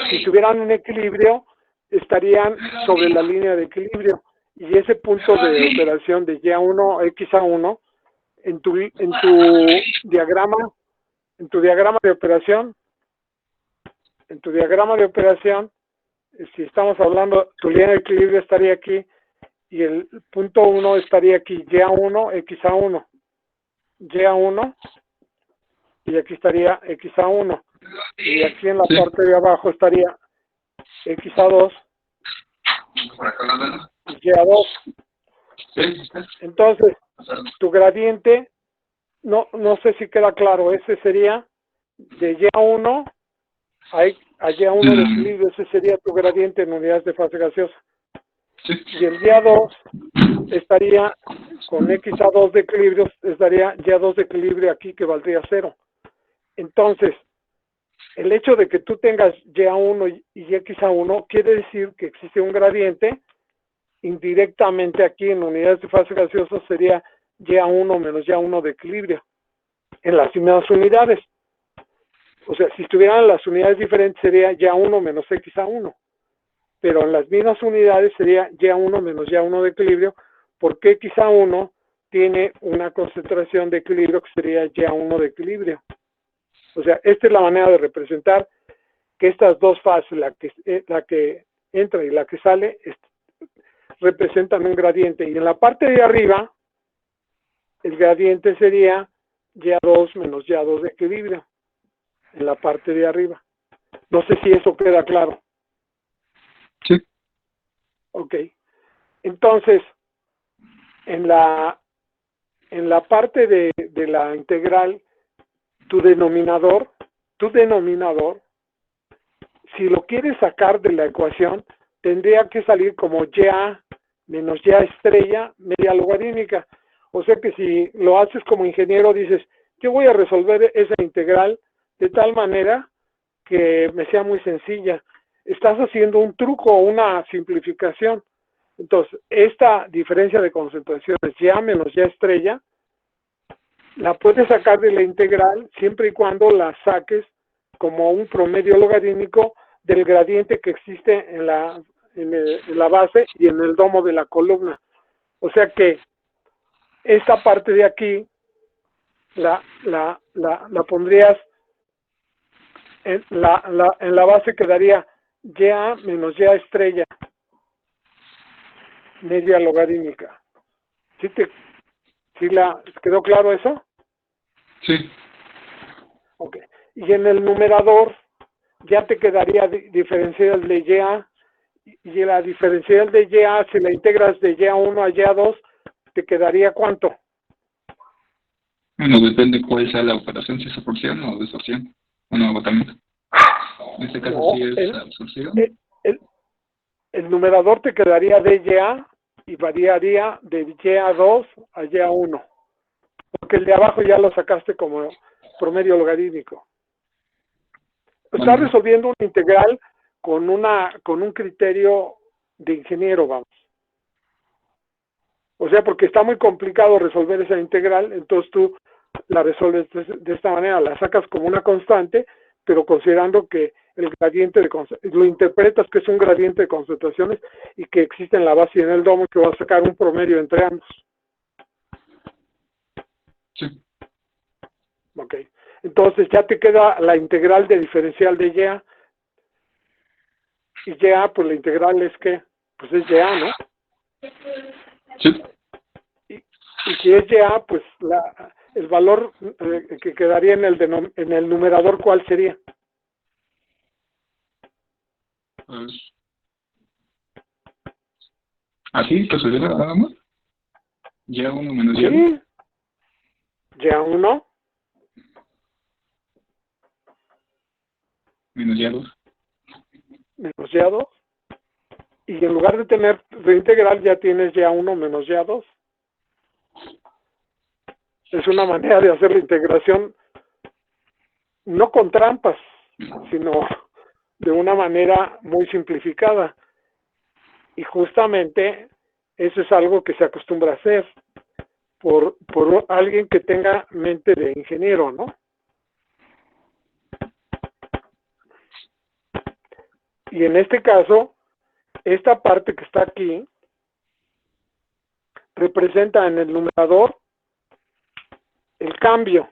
Speaker 2: Si estuvieran en equilibrio, estarían sobre la línea de equilibrio. Y ese punto de operación de Ya1, XA1, en tu diagrama de operación, si estamos hablando, tu línea de equilibrio estaría aquí, y el punto 1 estaría aquí, Ya1, XA1. Y1, y aquí estaría XA1. Y aquí en la parte de abajo estaría XA2 y Y2. Entonces, tu gradiente, no sé si queda claro, ese sería de Y1 a Y1 de equilibrio, ese sería tu gradiente en unidades de fase gaseosa.
Speaker 6: Sí.
Speaker 2: Y el Y2 estaría con XA2 de equilibrio, estaría Y2 de equilibrio aquí que valdría 0. Entonces, el hecho de que tú tengas Y1 y XA1 quiere decir que existe un gradiente. Indirectamente aquí en unidades de fase gaseosa sería Y1 menos Y1 de equilibrio en las mismas unidades. O sea, si estuvieran las unidades diferentes sería Y1 menos XA1, pero en las mismas unidades sería Y1 menos Y1 de equilibrio, porque XA1 tiene una concentración de equilibrio que sería Y1 de equilibrio. O sea, esta es la manera de representar que estas dos fases, la que entra y la que sale, representan un gradiente. Y en la parte de arriba, el gradiente sería Y2 menos Y2 de equilibrio. En la parte de arriba. No sé si eso queda claro.
Speaker 6: Sí.
Speaker 2: Ok. Entonces, en la parte de la integral, tu denominador, si lo quieres sacar de la ecuación, tendría que salir como Ya menos Ya estrella media logarítmica. O sea que si lo haces como ingeniero, dices, yo voy a resolver esa integral de tal manera que me sea muy sencilla. Estás haciendo un truco o una simplificación. Entonces, esta diferencia de concentraciones Ya menos Ya estrella, la puedes sacar de la integral siempre y cuando la saques como un promedio logarítmico del gradiente que existe en la base y en el domo de la columna. O sea que esta parte de aquí la pondrías en la base, quedaría Ya menos Ya estrella media logarítmica. ¿Sí quedó claro eso?
Speaker 6: Sí.
Speaker 2: Ok. Y en el numerador ya te quedaría diferencial de Ya, y la diferencial de Ya, si la integras de Ya1 a Ya2, te quedaría ¿cuánto?
Speaker 6: Bueno, depende cuál sea la operación, si es absorción o desorción. Bueno, agotamiento. En este caso
Speaker 2: No,
Speaker 6: sí es absorción.
Speaker 2: el numerador te quedaría de Ya y variaría de Ya2 a Ya1. Porque el de abajo ya lo sacaste como promedio logarítmico. Estás resolviendo una integral con un criterio de ingeniero, vamos. O sea, porque está muy complicado resolver esa integral, entonces tú la resuelves de esta manera, la sacas como una constante, pero considerando que el gradiente lo interpretas que es un gradiente de concentraciones y que existe en la base y en el domo, que va a sacar un promedio entre ambos.
Speaker 6: Sí.
Speaker 2: Ok. Entonces ya te queda la integral de diferencial de Ya. Y Ya, pues la integral es que, pues es Ya, ¿no?
Speaker 6: Sí.
Speaker 2: Y si es Ya, pues el valor que quedaría en el numerador, ¿cuál sería?
Speaker 6: Pues, así, pues sería nada más. Ya1 menos Ya2.
Speaker 2: Sí. Ya1
Speaker 6: Menos Ya2.
Speaker 2: menos Ya2. Y en lugar de tener de integral, ya tienes Ya1 menos Ya2. Es una manera de hacer la integración, no con trampas, sino de una manera muy simplificada. Y justamente eso es algo que se acostumbra a hacer por alguien que tenga mente de ingeniero, ¿no? Y en este caso, esta parte que está aquí representa en el numerador el cambio.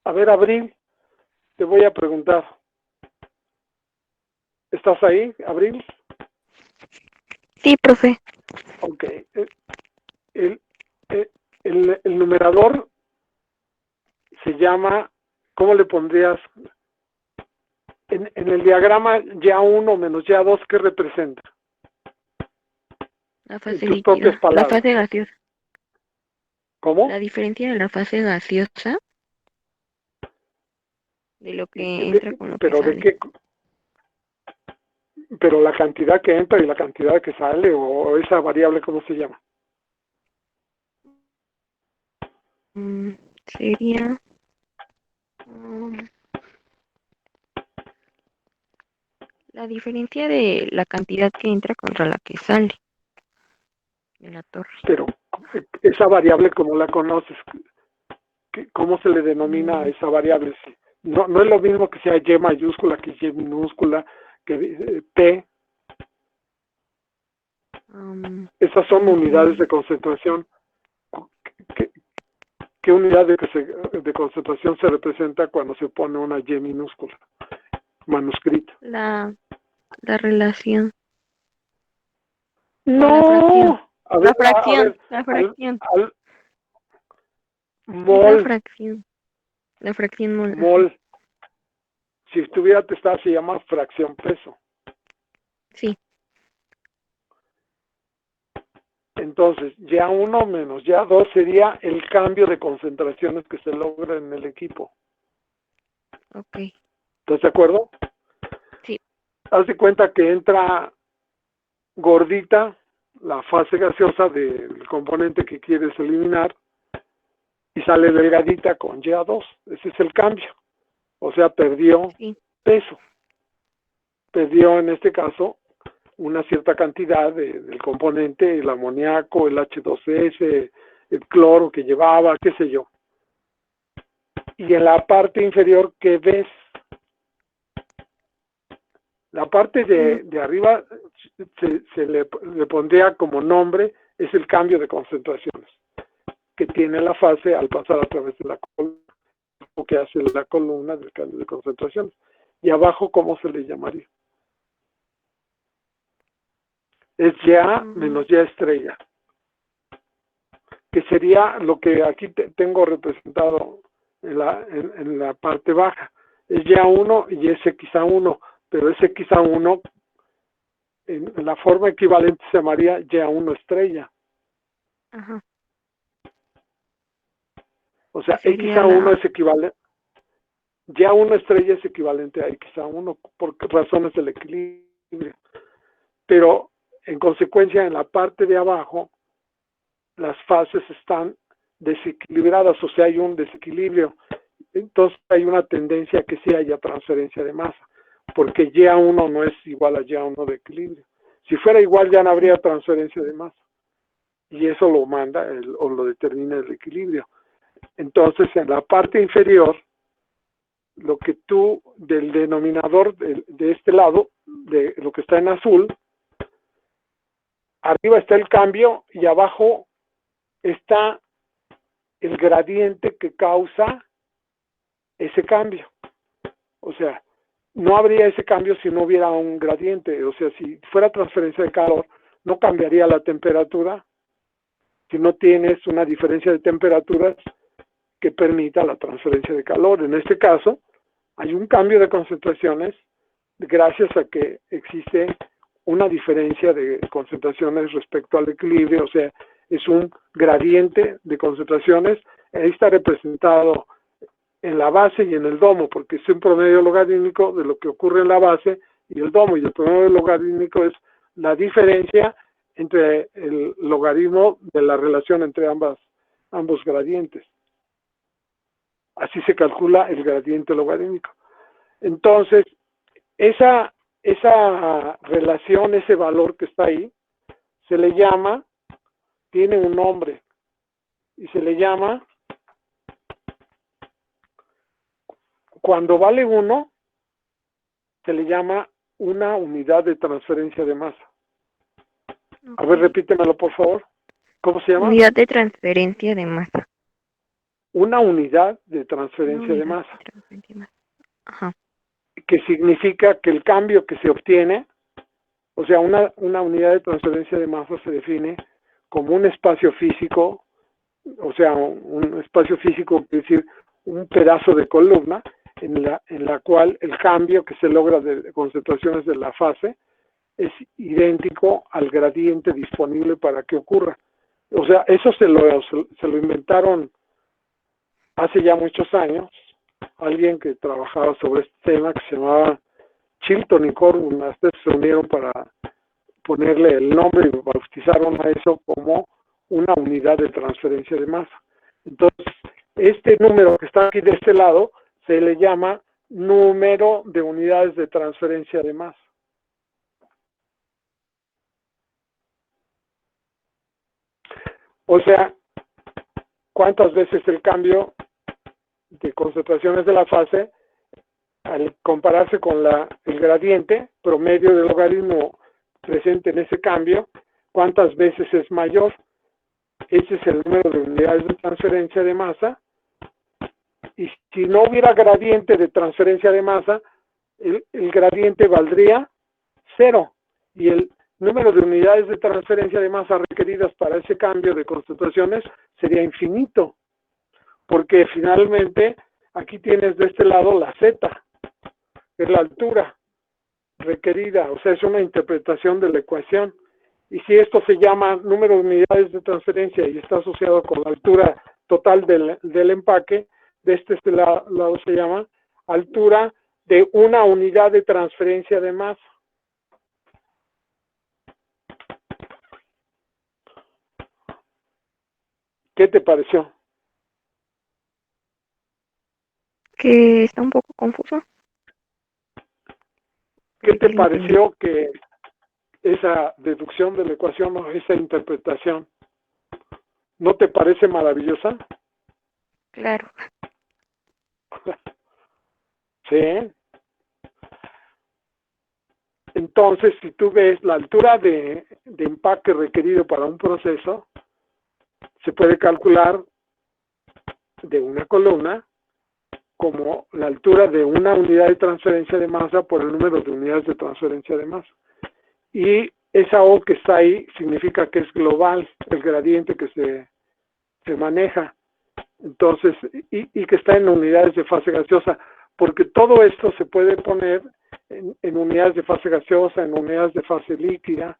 Speaker 2: A ver, Abril, te voy a preguntar. ¿Estás ahí, Abril?
Speaker 7: Sí, profe.
Speaker 2: Ok. El, el numerador se llama, ¿cómo le pondrías? En el diagrama Ya1 menos Ya2, ¿qué representa?
Speaker 7: La
Speaker 2: En
Speaker 7: fase
Speaker 2: tus propias
Speaker 7: líquida, la
Speaker 2: palabras.
Speaker 7: fase gaseosa.
Speaker 2: ¿Cómo?
Speaker 7: La diferencia de la fase gaseosa de lo que entra con lo que
Speaker 2: ¿Pero de
Speaker 7: sale.
Speaker 2: qué? pero la cantidad que entra y la cantidad que sale, o esa variable, ¿cómo se llama?
Speaker 7: Sería mm, la diferencia de la cantidad que entra contra la que sale de la torre.
Speaker 2: Pero esa variable, ¿cómo la conoces? ¿Cómo se le denomina a esa variable? No, no es lo mismo que sea Y mayúscula que Y minúscula, que P. Esas son unidades de concentración. ¿Qué unidad de concentración se representa cuando se pone una Y minúscula manuscrita?
Speaker 7: La relación.
Speaker 2: No. A ver,
Speaker 7: La fracción.
Speaker 2: la
Speaker 7: Mol.
Speaker 2: fracción.
Speaker 7: La fracción mol.
Speaker 2: Mol. Si estuviera testada se llama fracción peso.
Speaker 7: Sí.
Speaker 2: Entonces, Y1 menos Y2 sería el cambio de concentraciones que se logra en el equipo.
Speaker 7: Ok.
Speaker 2: ¿Estás de acuerdo?
Speaker 7: Sí.
Speaker 2: Haz de cuenta que entra gordita, la fase gaseosa del componente que quieres eliminar, y sale delgadita con Y2. Ese es el cambio. O sea, perdió peso. Perdió, en este caso, una cierta cantidad del componente, el amoníaco, el H2S, el cloro que llevaba, qué sé yo. Y en la parte inferior, ¿qué ves? La parte de arriba se le pondría como nombre, es el cambio de concentraciones que tiene la fase al pasar a través de la columna, o que hace la columna del cambio de concentraciones. Y abajo, ¿cómo se le llamaría? Es Ya menos Ya estrella, que sería lo que aquí tengo representado en la parte baja. Es Ya1 y es Xa1, pero es Xa1 en la forma equivalente se llamaría Ya1 estrella.
Speaker 7: Ajá.
Speaker 2: O sea, Xa1 es equivalente, Ya1 estrella es equivalente a Xa1 por razones del equilibrio. Pero en consecuencia, en la parte de abajo, las fases están desequilibradas, o sea, hay un desequilibrio. Entonces hay una tendencia a que sí haya transferencia de masa, porque Ya1 no es igual a Ya1 de equilibrio. Si fuera igual, ya no habría transferencia de masa. Y eso lo manda o lo determina el equilibrio. Entonces, en la parte inferior, lo que tú, del denominador de este lado, de lo que está en azul, arriba está el cambio y abajo está el gradiente que causa ese cambio. O sea, no habría ese cambio si no hubiera un gradiente. O sea, si fuera transferencia de calor, no cambiaría la temperatura si no tienes una diferencia de temperaturas que permita la transferencia de calor. En este caso, hay un cambio de concentraciones gracias a que existe una diferencia de concentraciones respecto al equilibrio, o sea, es un gradiente de concentraciones. Ahí está representado en la base y en el domo, porque es un promedio logarítmico de lo que ocurre en la base y el domo, y el promedio logarítmico es la diferencia entre el logaritmo de la relación entre ambos gradientes. Así se calcula el gradiente logarítmico. Entonces, esa relación, ese valor que está ahí, se le llama, tiene un nombre, y se le llama, cuando vale 1, se le llama una unidad de transferencia de masa. A ver, repítemelo, por favor. ¿Cómo se llama?
Speaker 7: Unidad de transferencia de masa.
Speaker 2: Una unidad de transferencia de masa.
Speaker 7: Ajá.
Speaker 2: Que significa que el cambio que se obtiene, o sea, una unidad de transferencia de masa se define como un espacio físico, o sea, un espacio físico, quiere decir, un pedazo de columna en la cual el cambio que se logra de concentraciones de la fase es idéntico al gradiente disponible para que ocurra. O sea, eso se lo inventaron hace ya muchos años, alguien que trabajaba sobre este tema que se llamaba Chilton y Corbin hasta se unieron para ponerle el nombre y bautizaron a eso como una unidad de transferencia de masa. Entonces, este número que está aquí de este lado se le llama número de unidades de transferencia de masa. O sea, ¿cuántas veces el cambio de concentraciones de la fase, al compararse con el gradiente promedio del logaritmo presente en ese cambio, cuántas veces es mayor? Ese es el número de unidades de transferencia de masa. Y si no hubiera gradiente de transferencia de masa, el gradiente valdría 0. Y el número de unidades de transferencia de masa requeridas para ese cambio de concentraciones sería infinito. Porque finalmente aquí tienes de este lado la z, que es la altura requerida. O sea, es una interpretación de la ecuación. Y si esto se llama número de unidades de transferencia y está asociado con la altura total del empaque, de este lado se llama altura de una unidad de transferencia de masa. ¿Qué te pareció?
Speaker 7: Que está un poco confuso.
Speaker 2: ¿Qué te pareció que esa deducción de la ecuación o esa interpretación no te parece maravillosa?
Speaker 7: Claro.
Speaker 2: Sí. Entonces, si tú ves la altura de empaque requerido para un proceso, se puede calcular de una columna como la altura de una unidad de transferencia de masa por el número de unidades de transferencia de masa. Y esa O que está ahí significa que es global, el gradiente que se maneja. Entonces, y que está en unidades de fase gaseosa, porque todo esto se puede poner en unidades de fase gaseosa, en unidades de fase líquida,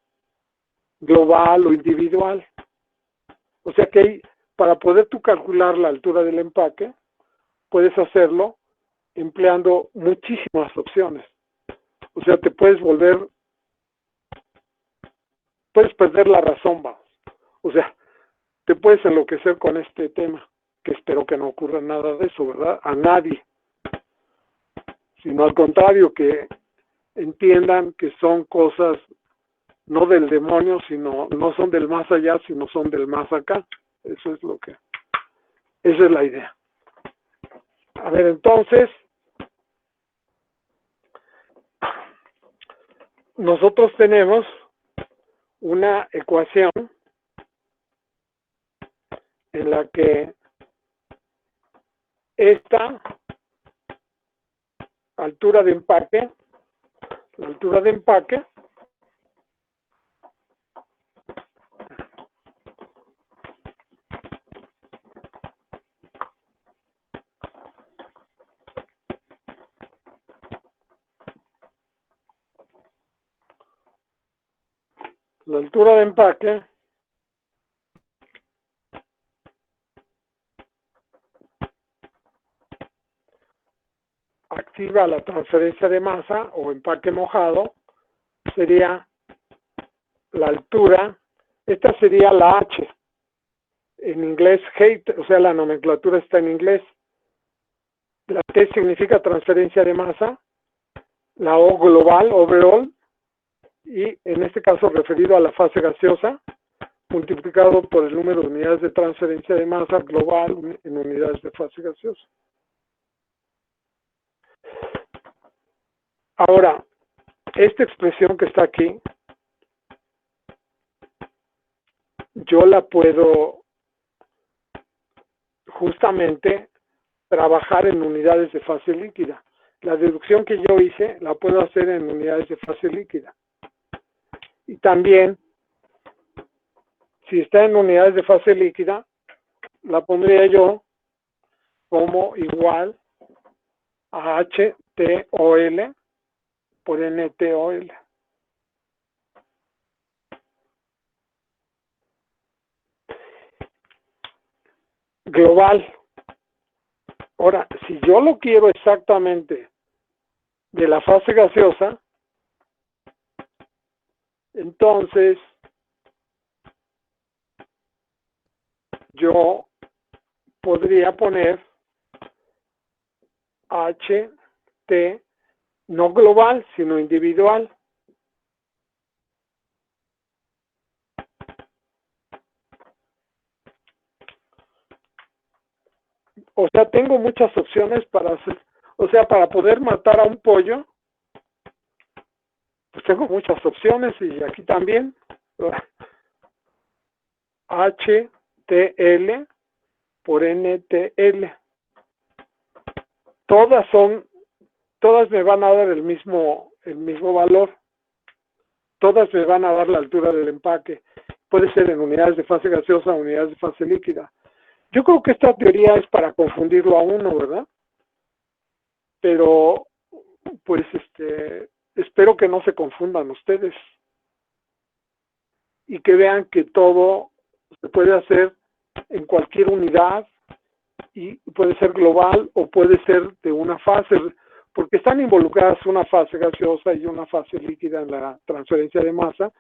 Speaker 2: global o individual. O sea que para poder tú calcular la altura del empaque, puedes hacerlo empleando muchísimas opciones. O sea, puedes perder la razón, vamos. O sea, te puedes enloquecer con este tema, que espero que no ocurra nada de eso, ¿verdad? A nadie. Sino al contrario, que entiendan que son cosas no del demonio, sino no son del más allá, sino son del más acá. Esa es la idea. A ver, entonces, nosotros tenemos una ecuación en la que esta altura de empaque, la altura de empaque activa la transferencia de masa o empaque mojado, sería la altura, esta sería la H, en inglés height, o sea, la nomenclatura está en inglés. La T significa transferencia de masa, la O global, overall, y en este caso referido a la fase gaseosa, multiplicado por el número de unidades de transferencia de masa global en unidades de fase gaseosa. Ahora, esta expresión que está aquí, yo la puedo justamente trabajar en unidades de fase líquida. La deducción que yo hice la puedo hacer en unidades de fase líquida. Y también, si está en unidades de fase líquida, la pondría yo como igual a HTOL por NTOL. Global. Ahora, si yo lo quiero exactamente de la fase gaseosa, entonces yo podría poner HT, no global, sino individual. O sea, tengo muchas opciones para hacer, o sea, para poder matar a un pollo, pues tengo muchas opciones y aquí también. HTL por NTL. Todas me van a dar el mismo valor. Todas me van a dar la altura del empaque. Puede ser en unidades de fase gaseosa, unidades de fase líquida. Yo creo que esta teoría es para confundirlo a uno, ¿verdad? Pero, pues, espero que no se confundan ustedes y que vean que todo se puede hacer en cualquier unidad y puede ser global o puede ser de una fase, porque están involucradas una fase gaseosa y una fase líquida en la transferencia de masa,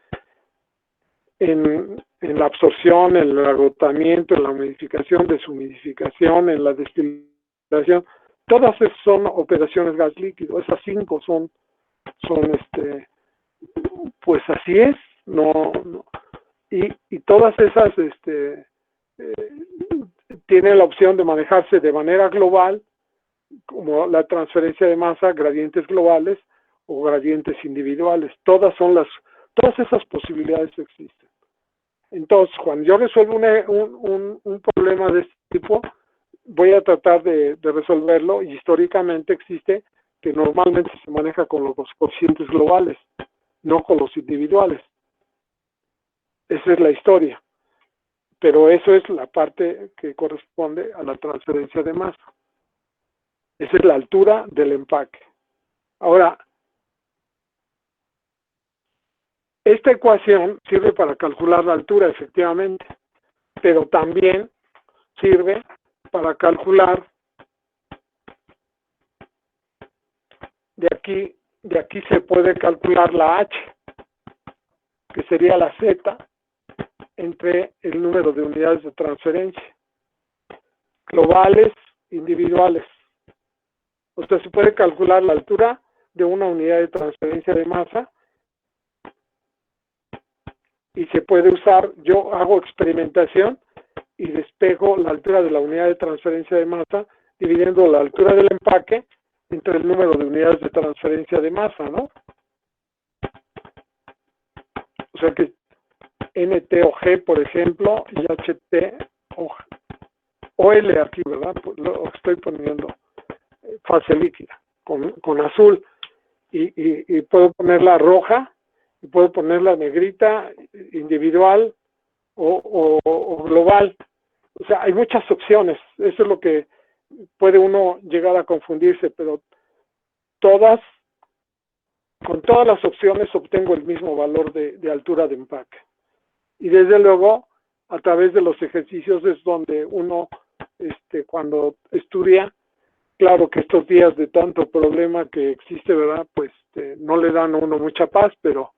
Speaker 2: en la absorción, en el agotamiento, en la humidificación, deshumidificación, en la destilación. Todas esas son operaciones gas líquido. Esas 5 son pues así es. No. Y todas esas tienen la opción de manejarse de manera global, como la transferencia de masa, gradientes globales o gradientes individuales. Todas esas posibilidades existen. Entonces, cuando yo resuelvo un problema de este tipo, voy a tratar de resolverlo, y históricamente existe que normalmente se maneja con los cocientes globales, no con los individuales. Esa es la historia. Pero eso es la parte que corresponde a la transferencia de masa. Esa es la altura del empaque. Ahora, esta ecuación sirve para calcular la altura, efectivamente, pero también sirve para calcular de aquí se puede calcular la H, que sería la Z entre el número de unidades de transferencia, globales, individuales. O sea, se puede calcular la altura de una unidad de transferencia de masa y se puede usar, yo hago experimentación y despejo la altura de la unidad de transferencia de masa dividiendo la altura del empaque entre el número de unidades de transferencia de masa, ¿no? O sea que NT o G, por ejemplo, y HT o L aquí, ¿verdad? Lo estoy poniendo fase líquida con azul y puedo ponerla roja y puedo ponerla negrita, individual o global. O sea, hay muchas opciones. Eso es lo que puede uno llegar a confundirse, pero con todas las opciones obtengo el mismo valor de altura de empaque. Y desde luego, a través de los ejercicios es donde uno, cuando estudia, claro que estos días de tanto problema que existe, ¿verdad? Pues no le dan a uno mucha paz, pero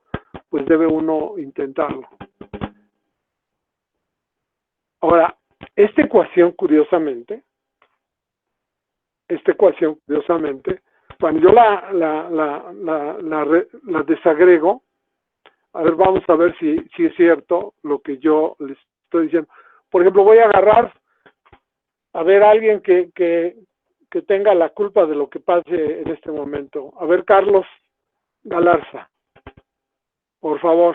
Speaker 2: pues debe uno intentarlo. Ahora, esta ecuación, curiosamente, cuando yo la desagrego, a ver, vamos a ver si es cierto lo que yo les estoy diciendo. Por ejemplo, voy a agarrar a ver a alguien que tenga la culpa de lo que pase en este momento. A ver, Carlos Galarza, por favor.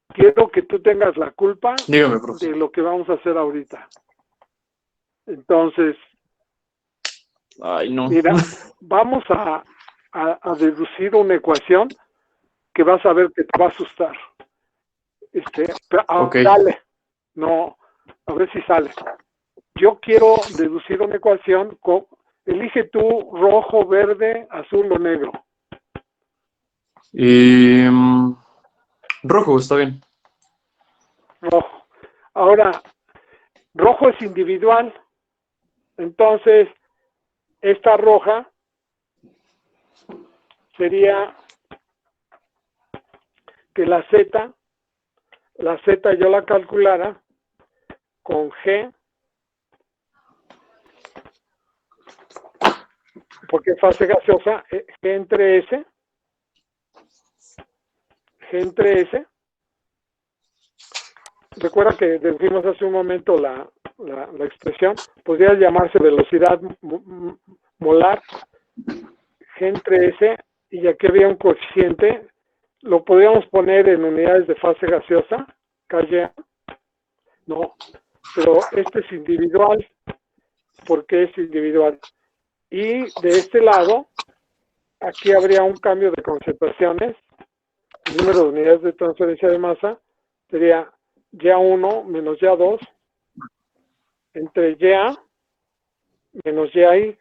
Speaker 2: Quiero que tú tengas la culpa
Speaker 3: Dígame, profe.
Speaker 2: de lo que vamos a hacer ahorita. Entonces,
Speaker 3: Ay, no.
Speaker 2: mira, vamos a deducir una ecuación que vas a ver que te va a asustar.
Speaker 3: Ok.
Speaker 2: Dale. No, a ver si sale. Yo quiero deducir una ecuación elige tú rojo, verde, azul o negro.
Speaker 3: Rojo, está bien.
Speaker 2: Rojo. Ahora, rojo es individual. Entonces, esta roja sería que la Z yo la calculara con G, porque fase gaseosa, G entre S, recuerda que decimos hace un momento la expresión, podría llamarse velocidad molar, G entre S, y aquí había un coeficiente, lo podríamos poner en unidades de fase gaseosa, KY, no, pero este es individual, porque es individual. Y de este lado, aquí habría un cambio de concentraciones, el número de unidades de transferencia de masa sería YA1 menos YA2 entre YA menos YI.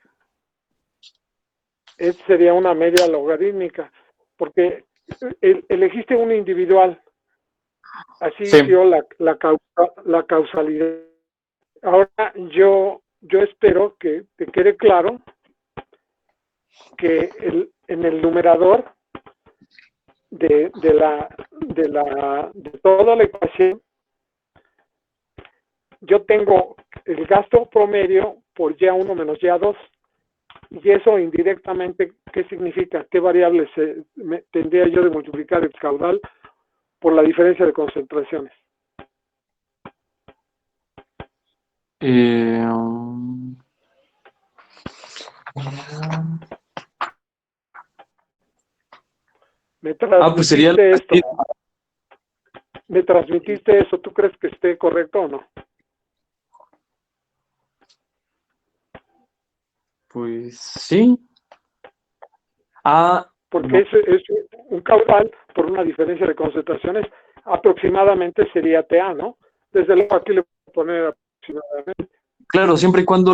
Speaker 2: Esta sería una media logarítmica, porque elegiste un individual, así
Speaker 3: Sí.
Speaker 2: dio la causalidad. Ahora yo espero que te quede claro que en el numerador de toda la ecuación, yo tengo el gasto promedio por YA1 menos YA2, y eso indirectamente, ¿qué significa? ¿Qué variables tendría yo de multiplicar el caudal por la diferencia de concentraciones? Me
Speaker 3: Pues sería
Speaker 2: transmitiste esto. ¿Me transmitiste eso? ¿Tú crees que esté correcto o no?
Speaker 3: pues sí.
Speaker 2: Porque
Speaker 3: No.
Speaker 2: es un caudal por una diferencia de concentraciones, aproximadamente sería TA, ¿no? Desde luego aquí le voy a poner aproximadamente.
Speaker 3: Claro, siempre y cuando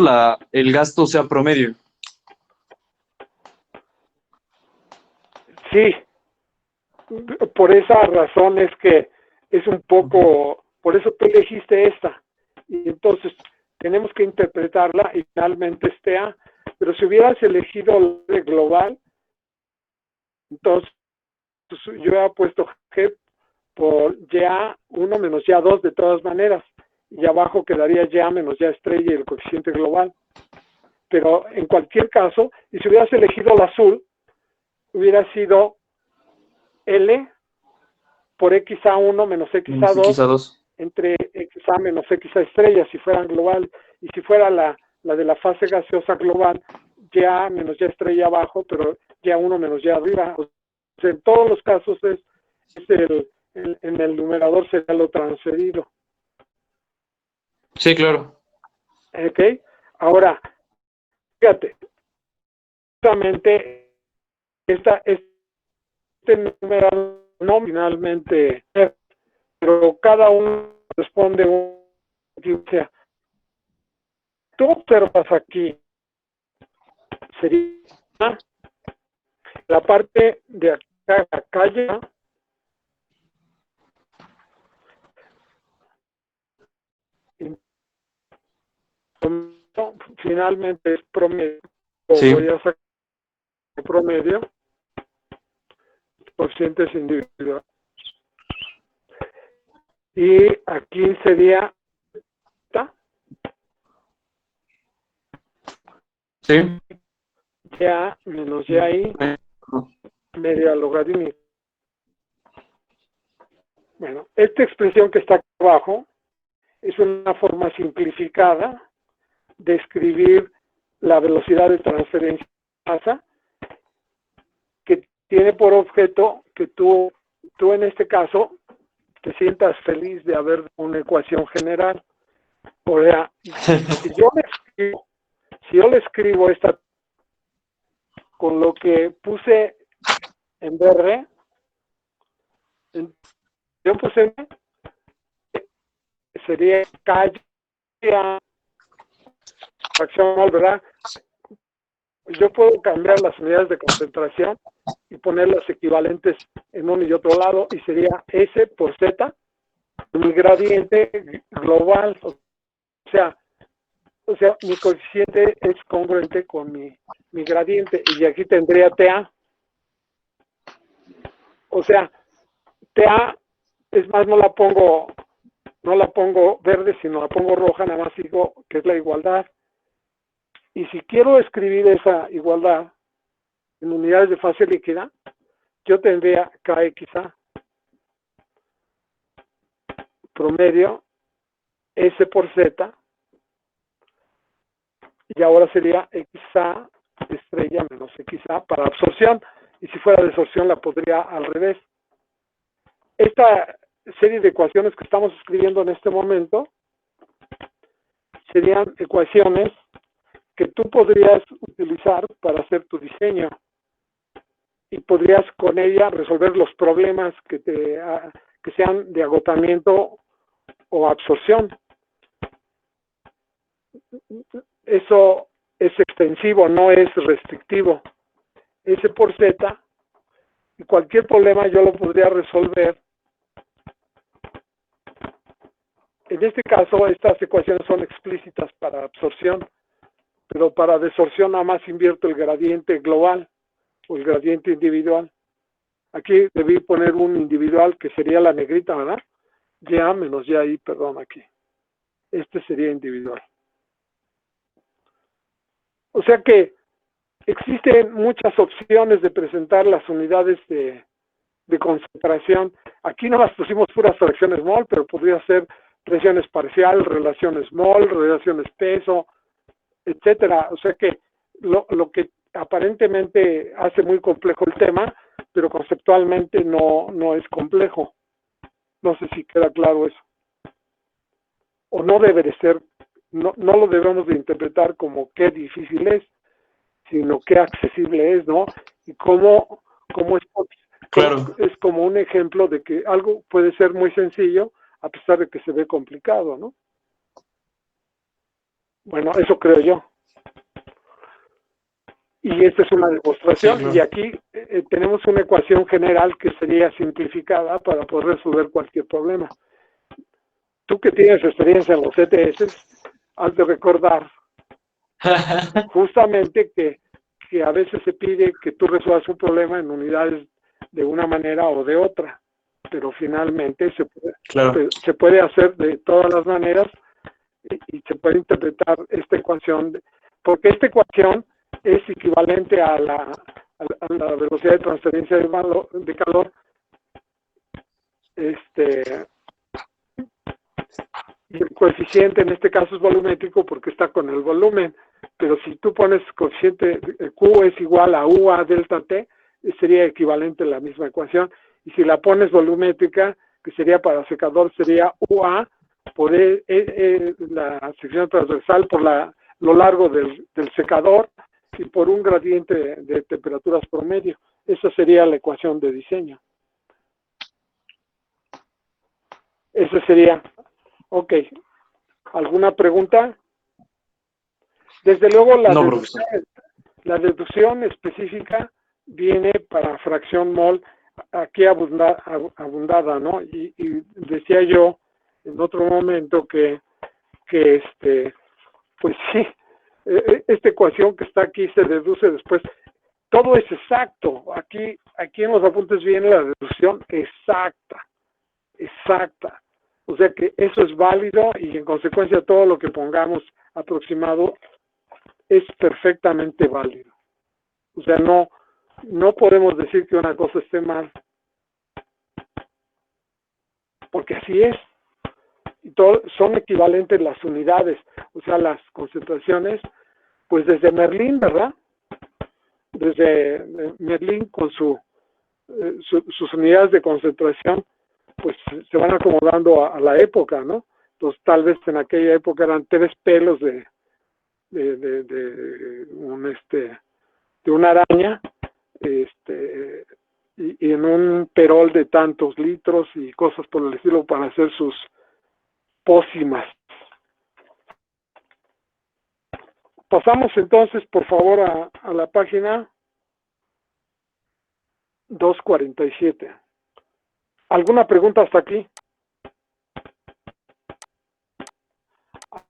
Speaker 3: el gasto sea promedio.
Speaker 2: Sí, por esa razón es que es un poco, por eso tú elegiste esta. Y entonces tenemos que interpretarla y finalmente es TA. Pero si hubieras elegido el global, entonces yo hubiera puesto G por YA1 menos YA2 de todas maneras. Y abajo quedaría YA menos YA estrella y el coeficiente global. Pero en cualquier caso, y si hubieras elegido el azul, hubiera sido L por XA1 menos XA2 entre XA menos XA estrella si fueran global. Y si fuera la de la fase gaseosa global, YA menos YA estrella abajo, pero YA1 menos YA arriba. O sea, en todos los casos en el numerador sería lo transferido.
Speaker 3: Sí, claro.
Speaker 2: ¿Ok? Ahora, fíjate, justamente este numerador no finalmente, pero cada uno responde o sea, tú observas aquí, sería la parte de acá ya, finalmente es promedio.
Speaker 3: Sí.
Speaker 2: Voy a sacar promedio, coeficientes individuales. Y aquí sería
Speaker 3: Sí.
Speaker 2: ya menos ya ahí, media logarítmica. Bueno, esta expresión que está aquí abajo es una forma simplificada de escribir la velocidad de transferencia de masa, que tiene por objeto que tú en este caso te sientas feliz de haber una ecuación general. O sea, si yo le escribo esta con lo que puse en verde, yo puse sería calle fraccional, ¿verdad? Yo puedo cambiar las unidades de concentración y poner las equivalentes en uno y otro lado y sería S por Z, mi gradiente global, o sea, mi coeficiente es congruente con mi gradiente y aquí tendría TA. O sea, TA, es más, no la pongo verde, sino la pongo roja, nada más digo que es la igualdad. Y si quiero escribir esa igualdad en unidades de fase líquida, yo tendría KXA promedio S por Z, y ahora sería XA estrella menos XA para absorción, y si fuera desorción la podría al revés. Esta serie de ecuaciones que estamos escribiendo en este momento serían ecuaciones que tú podrías utilizar para hacer tu diseño y podrías con ella resolver los problemas que sean de agotamiento o absorción. Eso es extensivo, no es restrictivo. S por Z, y cualquier problema yo lo podría resolver. En este caso, estas ecuaciones son explícitas para absorción, pero para desorción nada más invierto el gradiente global o el gradiente individual. Aquí debí poner un individual que sería la negrita, ¿verdad? Ya menos ya ahí, perdón, aquí. Este sería individual. O sea que existen muchas opciones de presentar las unidades de concentración. Aquí no las pusimos puras fracciones mol, pero podría ser presiones parcial, relaciones mol, relaciones peso, etcétera. O sea que lo que aparentemente hace muy complejo el tema, pero conceptualmente no es complejo. No sé si queda claro eso. O no debe de ser, no lo debemos de interpretar como qué difícil es, sino qué accesible es, ¿no? Y cómo
Speaker 3: Claro.
Speaker 2: es como un ejemplo de que algo puede ser muy sencillo a pesar de que se ve complicado, ¿no? Bueno, eso creo yo. Y esta es una demostración,
Speaker 3: Sí, claro.
Speaker 2: y aquí tenemos una ecuación general que sería simplificada para poder resolver cualquier problema. Tú que tienes experiencia en los ETS, has de recordar justamente que a veces se pide que tú resuelvas un problema en unidades de una manera o de otra, pero finalmente
Speaker 3: Claro.
Speaker 2: se puede hacer de todas las maneras y se puede interpretar esta ecuación, porque esta ecuación es equivalente a la velocidad de transferencia de calor, y el coeficiente en este caso es volumétrico porque está con el volumen, pero si tú pones coeficiente Q es igual a UA delta T, sería equivalente a la misma ecuación, y si la pones volumétrica, que sería para secador, sería UA por la sección transversal por lo largo del secador y por un gradiente de temperaturas promedio. Esa sería la ecuación de diseño. Esa sería. Ok. ¿Alguna pregunta? Desde luego
Speaker 3: No, profesor.
Speaker 2: la deducción específica viene para fracción mol aquí abundada, ¿no? Y decía yo en otro momento que pues sí, esta ecuación que está aquí se deduce después. Todo es exacto. Aquí en los apuntes viene la deducción exacta. O sea que eso es válido y en consecuencia todo lo que pongamos aproximado es perfectamente válido. O sea, no podemos decir que una cosa esté mal, porque así es. Y son equivalentes las unidades, o sea, las concentraciones, pues desde Merlín, ¿verdad? Desde Merlín con sus unidades de concentración, pues se van acomodando a la época, ¿no? Entonces tal vez en aquella época eran 3 pelos de una araña, y en un perol de tantos litros y cosas por el estilo para hacer sus pócimas. Pasamos entonces, por favor, a la página 247. ¿Alguna pregunta hasta aquí?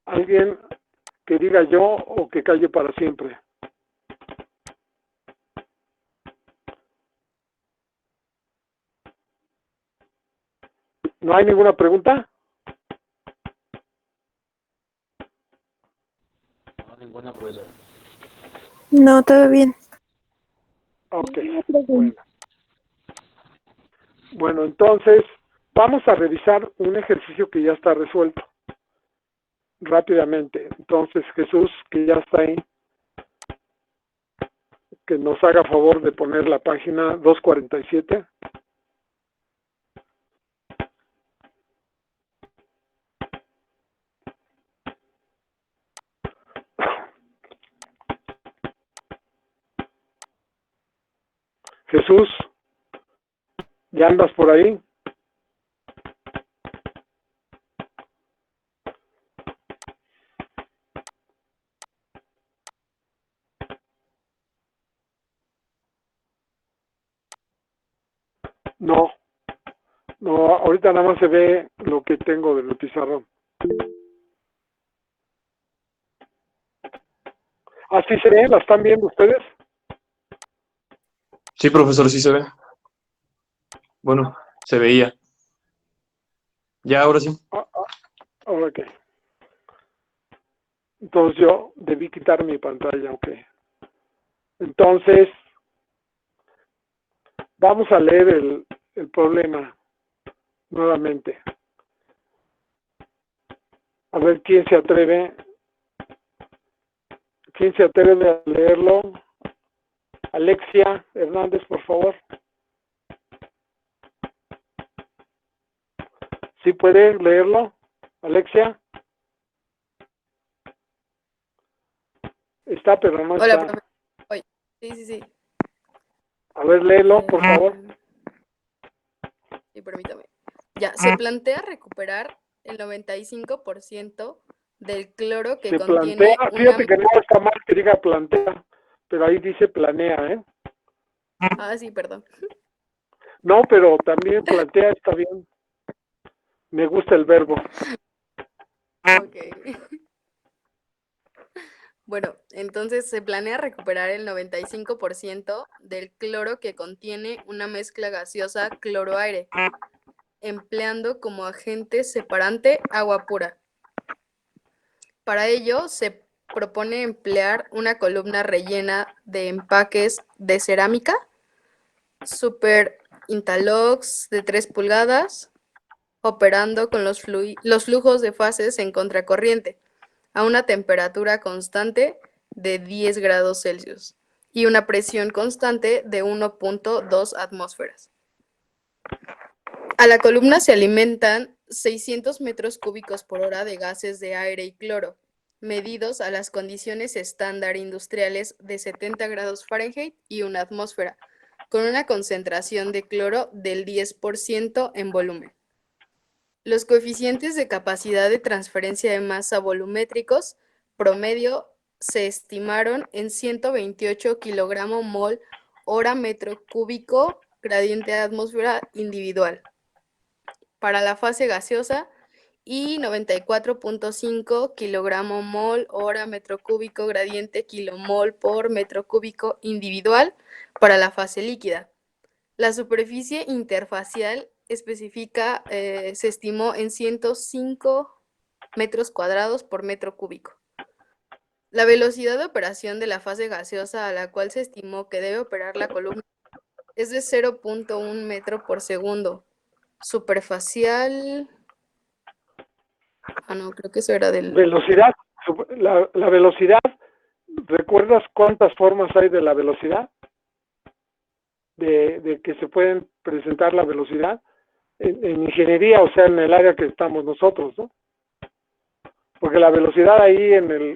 Speaker 2: ¿Alguien que diga yo o que calle para siempre? ¿No hay ninguna pregunta?
Speaker 8: No, todo bien.
Speaker 2: Ok, bueno. Bueno, entonces vamos a revisar un ejercicio que ya está resuelto rápidamente. Entonces, Jesús, que ya está ahí, que nos haga favor de poner la página 247. Jesús, ¿ya andas por ahí? No, no, ahorita nada más se ve lo que tengo del pizarrón. ¿Así se ve? ¿La están viendo ustedes?
Speaker 3: Sí, profesor, sí se ve. Bueno, se veía. Ya, ahora sí.
Speaker 2: Ok. Entonces yo debí quitar mi pantalla, ok. Entonces, vamos a leer el problema nuevamente. A ver quién se atreve a leerlo. Alexia Hernández, por favor. ¿Sí puede leerlo, Alexia? Está, pero no
Speaker 9: Hola,
Speaker 2: está.
Speaker 9: profe. Oye, sí.
Speaker 2: A ver, léelo, por favor.
Speaker 9: Sí, permítame. Ya, se plantea recuperar el 95% del cloro que
Speaker 2: Se plantea,
Speaker 9: contiene una...
Speaker 2: fíjate que no está mal que diga plantea, pero ahí dice planea, ¿eh?
Speaker 9: Ah, sí, perdón.
Speaker 2: No, pero también plantea está bien. Me gusta el verbo.
Speaker 9: Ok. Bueno, entonces se planea recuperar el 95% del cloro que contiene una mezcla gaseosa cloro-aire, empleando como agente separante agua pura. Para ello, se propone emplear una columna rellena de empaques de cerámica, super interlocks de 3 pulgadas, operando con los flujos de fases en contracorriente, a una temperatura constante de 10 grados Celsius y una presión constante de 1.2 atmósferas. A la columna se alimentan 600 metros cúbicos por hora de gases de aire y cloro, medidos a las condiciones estándar industriales de 70 grados Fahrenheit y una atmósfera, con una concentración de cloro del 10% en volumen. Los coeficientes de capacidad de transferencia de masa volumétricos promedio se estimaron en 128 kg/mol hora metro cúbico gradiente de atmósfera individual para la fase gaseosa y 94.5 kg/mol hora metro cúbico gradiente kilomol por metro cúbico individual para la fase líquida. La superficie interfacial específica se estimó en 105 metros cuadrados por metro cúbico. La velocidad de operación de la fase gaseosa a la cual se estimó que debe operar la columna es de 0.1 metro por segundo. Superfacial... Ah, no, creo que eso era del...
Speaker 2: Velocidad, la velocidad, ¿recuerdas cuántas formas hay de la velocidad? De que se pueden presentar la velocidad en ingeniería, o sea, en el área que estamos nosotros, ¿no? Porque la velocidad ahí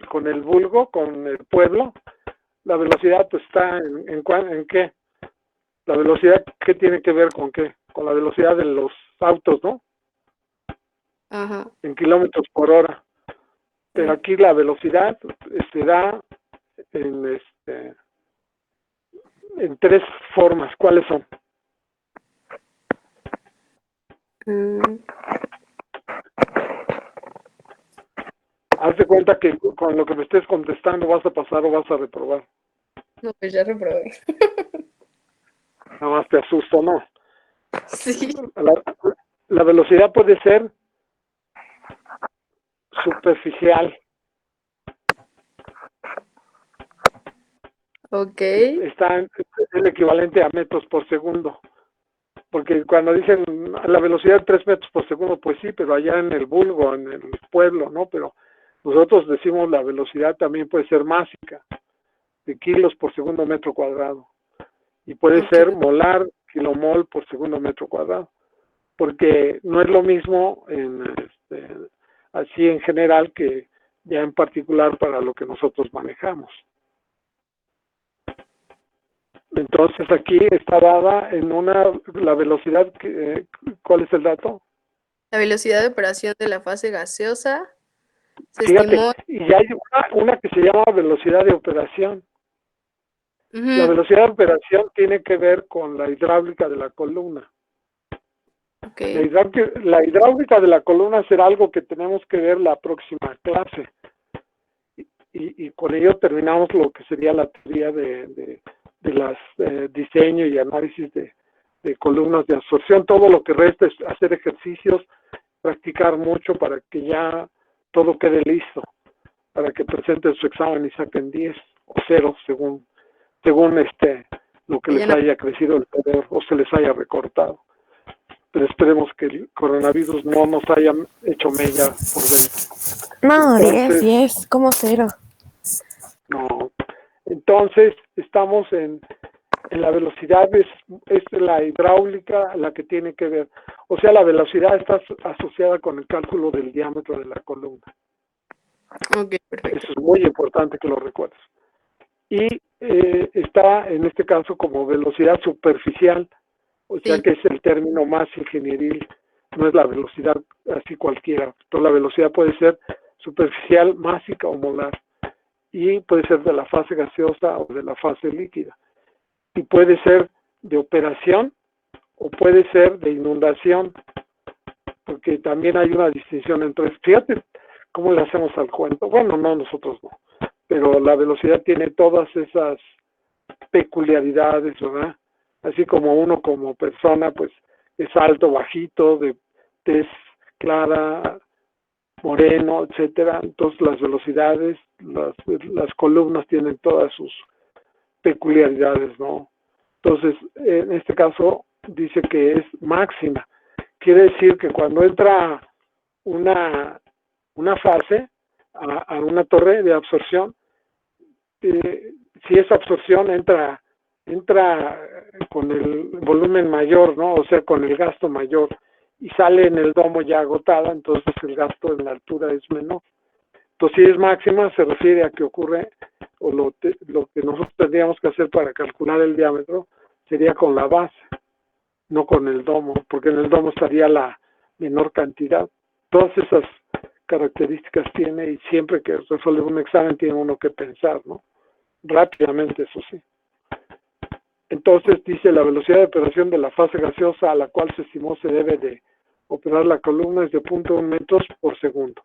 Speaker 2: con el vulgo, con el pueblo, la velocidad pues está en qué? La velocidad, ¿qué tiene que ver con qué? Con la velocidad de los autos, ¿no?
Speaker 9: Ajá.
Speaker 2: En kilómetros por hora. Pero aquí la velocidad se da en 3 formas. ¿Cuáles son? Haz de cuenta que con lo que me estés contestando vas a pasar o vas a reprobar.
Speaker 9: No, pues ya reprobé.
Speaker 2: Nada más te asusto, ¿no?
Speaker 9: Sí.
Speaker 2: la velocidad puede ser superficial.
Speaker 9: Ok.
Speaker 2: Está es el equivalente a metros por segundo. Porque cuando dicen la velocidad de 3 metros por segundo, pues sí, pero allá en el vulgo, en el pueblo, ¿no? Pero nosotros decimos la velocidad también puede ser másica, de kilos por segundo metro cuadrado. Y puede
Speaker 9: Ok.
Speaker 2: ser molar, kilomol por segundo metro cuadrado. Porque no es lo mismo así en general que ya en particular para lo que nosotros manejamos. Entonces aquí está dada en la velocidad, ¿cuál es el dato?
Speaker 9: La velocidad de operación de la fase gaseosa se
Speaker 2: Fíjate,
Speaker 9: estimó.
Speaker 2: y hay una que se llama velocidad de operación. La
Speaker 9: Ujú,
Speaker 2: velocidad de operación tiene que ver con la hidráulica de la columna.
Speaker 9: ok.
Speaker 2: La hidráulica de la columna será algo que tenemos que ver la próxima clase. Y con ello terminamos lo que sería la teoría de las diseño y análisis de columnas de absorción. Todo lo que resta es hacer ejercicios, practicar mucho para que ya todo quede listo, para que presenten su examen y saquen 10 o 0 según lo que
Speaker 9: Que
Speaker 2: les
Speaker 9: ya no-
Speaker 2: haya crecido el poder o se les haya recortado. Pero esperemos que el coronavirus no nos haya hecho mella por dentro.
Speaker 8: No, 10,
Speaker 2: Entonces,
Speaker 8: 10, como 0.
Speaker 2: no. Entonces, estamos en la velocidad, es la hidráulica la que tiene que ver. O sea, la velocidad está asociada con el cálculo del diámetro de la columna.
Speaker 9: Ok, perfecto.
Speaker 2: Eso es muy importante que lo recuerdes. Y está en este caso como velocidad superficial, o sea
Speaker 9: Sí.
Speaker 2: que es el término más ingenieril, no es la velocidad así cualquiera. Entonces la velocidad puede ser superficial, másica o molar, y puede ser de la fase gaseosa o de la fase líquida. Y puede ser de operación o puede ser de inundación, porque también hay una distinción entre, fíjate cómo le hacemos al cuento. Bueno, no, nosotros no, pero la velocidad tiene todas esas peculiaridades, ¿verdad? Así como uno como persona, pues es alto, bajito, de tez clara, moreno, etcétera. Entonces las velocidades, las columnas tienen todas sus peculiaridades, ¿no? Entonces, en este caso dice que es máxima. Quiere decir que cuando entra una fase a una torre de absorción, si esa absorción entra con el volumen mayor, ¿no? O sea, con el gasto mayor, y sale en el domo ya agotada, entonces el gasto en la altura es menor. Entonces, si es máxima, se refiere a que ocurre, o lo que nosotros tendríamos que hacer para calcular el diámetro sería con la base, no con el domo, porque en el domo estaría la menor cantidad. Todas esas características tiene, y siempre que resuelve un examen tiene uno que pensar, ¿no? Rápidamente, eso sí. Entonces dice la velocidad de operación de la fase gaseosa a la cual se estimó se debe de operar la columna es de 0.1 metros por segundo.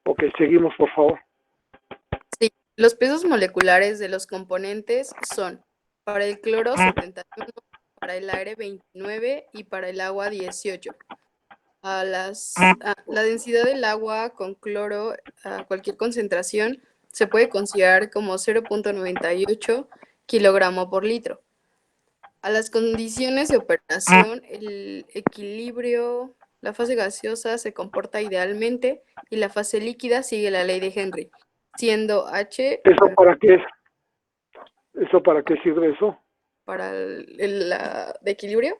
Speaker 2: Ok, seguimos por favor.
Speaker 9: Sí. Los pesos moleculares de los componentes son: para el cloro 71, para el aire 29 y para el agua 18. La densidad del agua con cloro a cualquier concentración se puede considerar como 0.98 kilogramo por litro. A las condiciones de operación, el equilibrio, la fase gaseosa se comporta idealmente y la fase líquida sigue la ley de Henry, siendo H
Speaker 2: ¿Eso para qué es? ¿Eso para qué sirve eso?
Speaker 9: para la de equilibrio.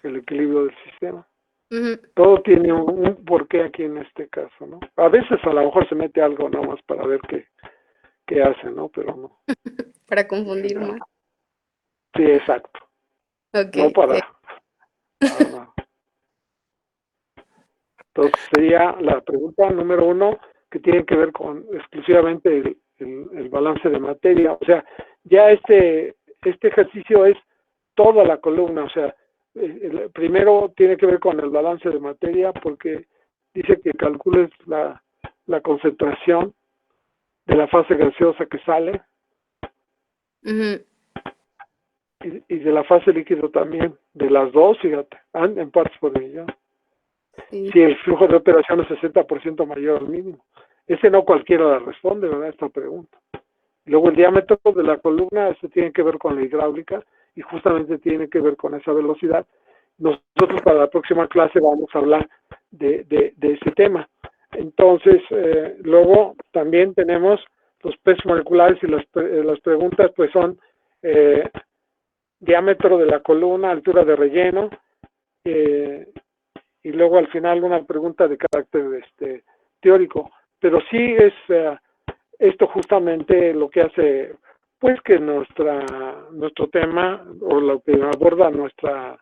Speaker 2: El equilibrio del sistema.
Speaker 9: Ujú.
Speaker 2: Todo tiene un porqué aquí en este caso, ¿no? A veces a lo mejor se mete algo nada más para ver qué hace, ¿no? Pero no.
Speaker 9: Para confundir más.
Speaker 2: Sí, exacto.
Speaker 9: Ok.
Speaker 2: No para nada. Entonces sería la pregunta número 1, que tiene que ver con exclusivamente el balance de materia. O sea, ya este ejercicio es toda la columna. O sea, el primero tiene que ver con el balance de materia porque dice que calcules la concentración de la fase gaseosa que sale.
Speaker 9: Ujú.
Speaker 2: y de la fase líquido también, de las dos, fíjate, en partes por millón.
Speaker 9: Sí.
Speaker 2: Si el flujo de operación es 60% mayor al mínimo. Ese no cualquiera la responde, ¿verdad? Esta pregunta. Luego el diámetro de la columna, este tiene que ver con la hidráulica y justamente tiene que ver con esa velocidad. Nosotros para la próxima clase vamos a hablar de ese tema. Entonces, luego también tenemos los pesos moleculares y las preguntas pues son diámetro de la columna, altura de relleno, y luego al final una pregunta de carácter teórico. Pero sí es esto justamente lo que hace pues que nuestro tema o lo que aborda nuestro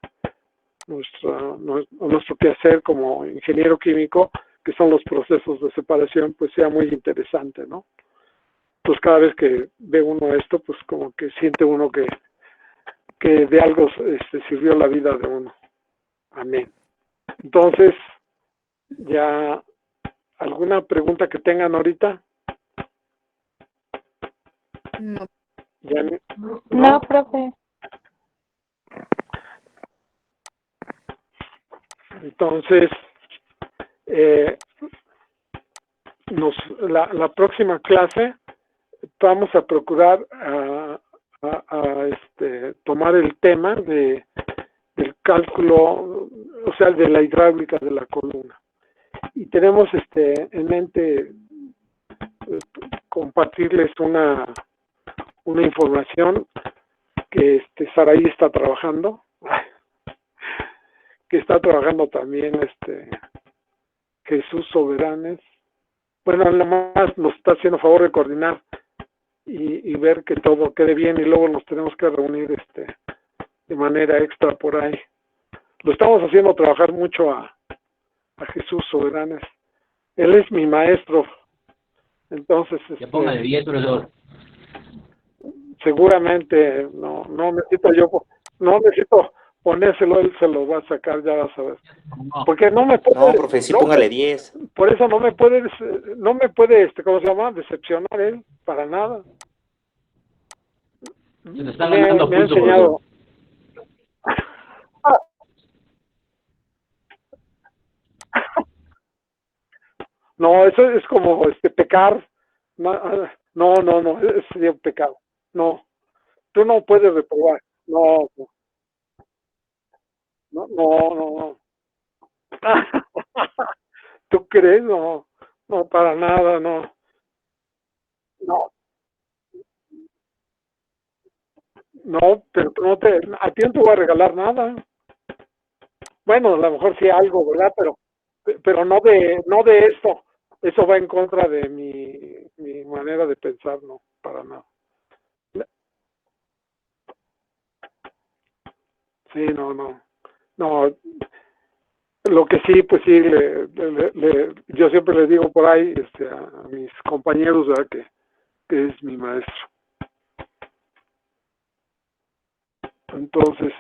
Speaker 2: quehacer como ingeniero químico, que son los procesos de separación, pues sea muy interesante, ¿no? Pues cada vez que ve uno esto, pues como que siente uno que de algo sirvió la vida de uno. Amén. Entonces, ya, ¿alguna pregunta que tengan ahorita?
Speaker 9: No.
Speaker 2: ¿Ya
Speaker 4: No, profe.
Speaker 2: Entonces, la próxima clase vamos a procurar tomar el tema del cálculo, o sea, de la hidráulica de la columna. Y tenemos en mente compartirles una información que Saraí está trabajando, que está trabajando también Jesús Soberanes. Bueno, nada más nos está haciendo favor de coordinar y ver que todo quede bien, y luego nos tenemos que reunir de manera extra por ahí. Lo estamos haciendo trabajar mucho a Jesús Soberanes. Él es mi maestro. Entonces,
Speaker 10: Ya póngale 10, profesor.
Speaker 2: Seguramente no necesito ponérselo, él se lo va a sacar, ya vas a ver. Porque no me puede...
Speaker 11: No, profe, sí póngale 10.
Speaker 2: Por eso no me puede, ¿cómo se llama? Decepcionar él, para nada.
Speaker 10: Se le está ganando
Speaker 2: me ha
Speaker 10: punto,
Speaker 2: enseñado. No, eso es como pecar. No, sería un pecado. No, tú no puedes reprobar. No. ¿Tú crees? No, para nada, no. No, pero a ti no te voy a regalar nada. Bueno, a lo mejor sí algo, ¿verdad? Pero no de esto. Eso va en contra de mi manera de pensar, no, para nada. Sí, no. Lo que sí, pues sí, yo siempre le digo por ahí a mis compañeros, ¿verdad? Que es mi maestro. Entonces,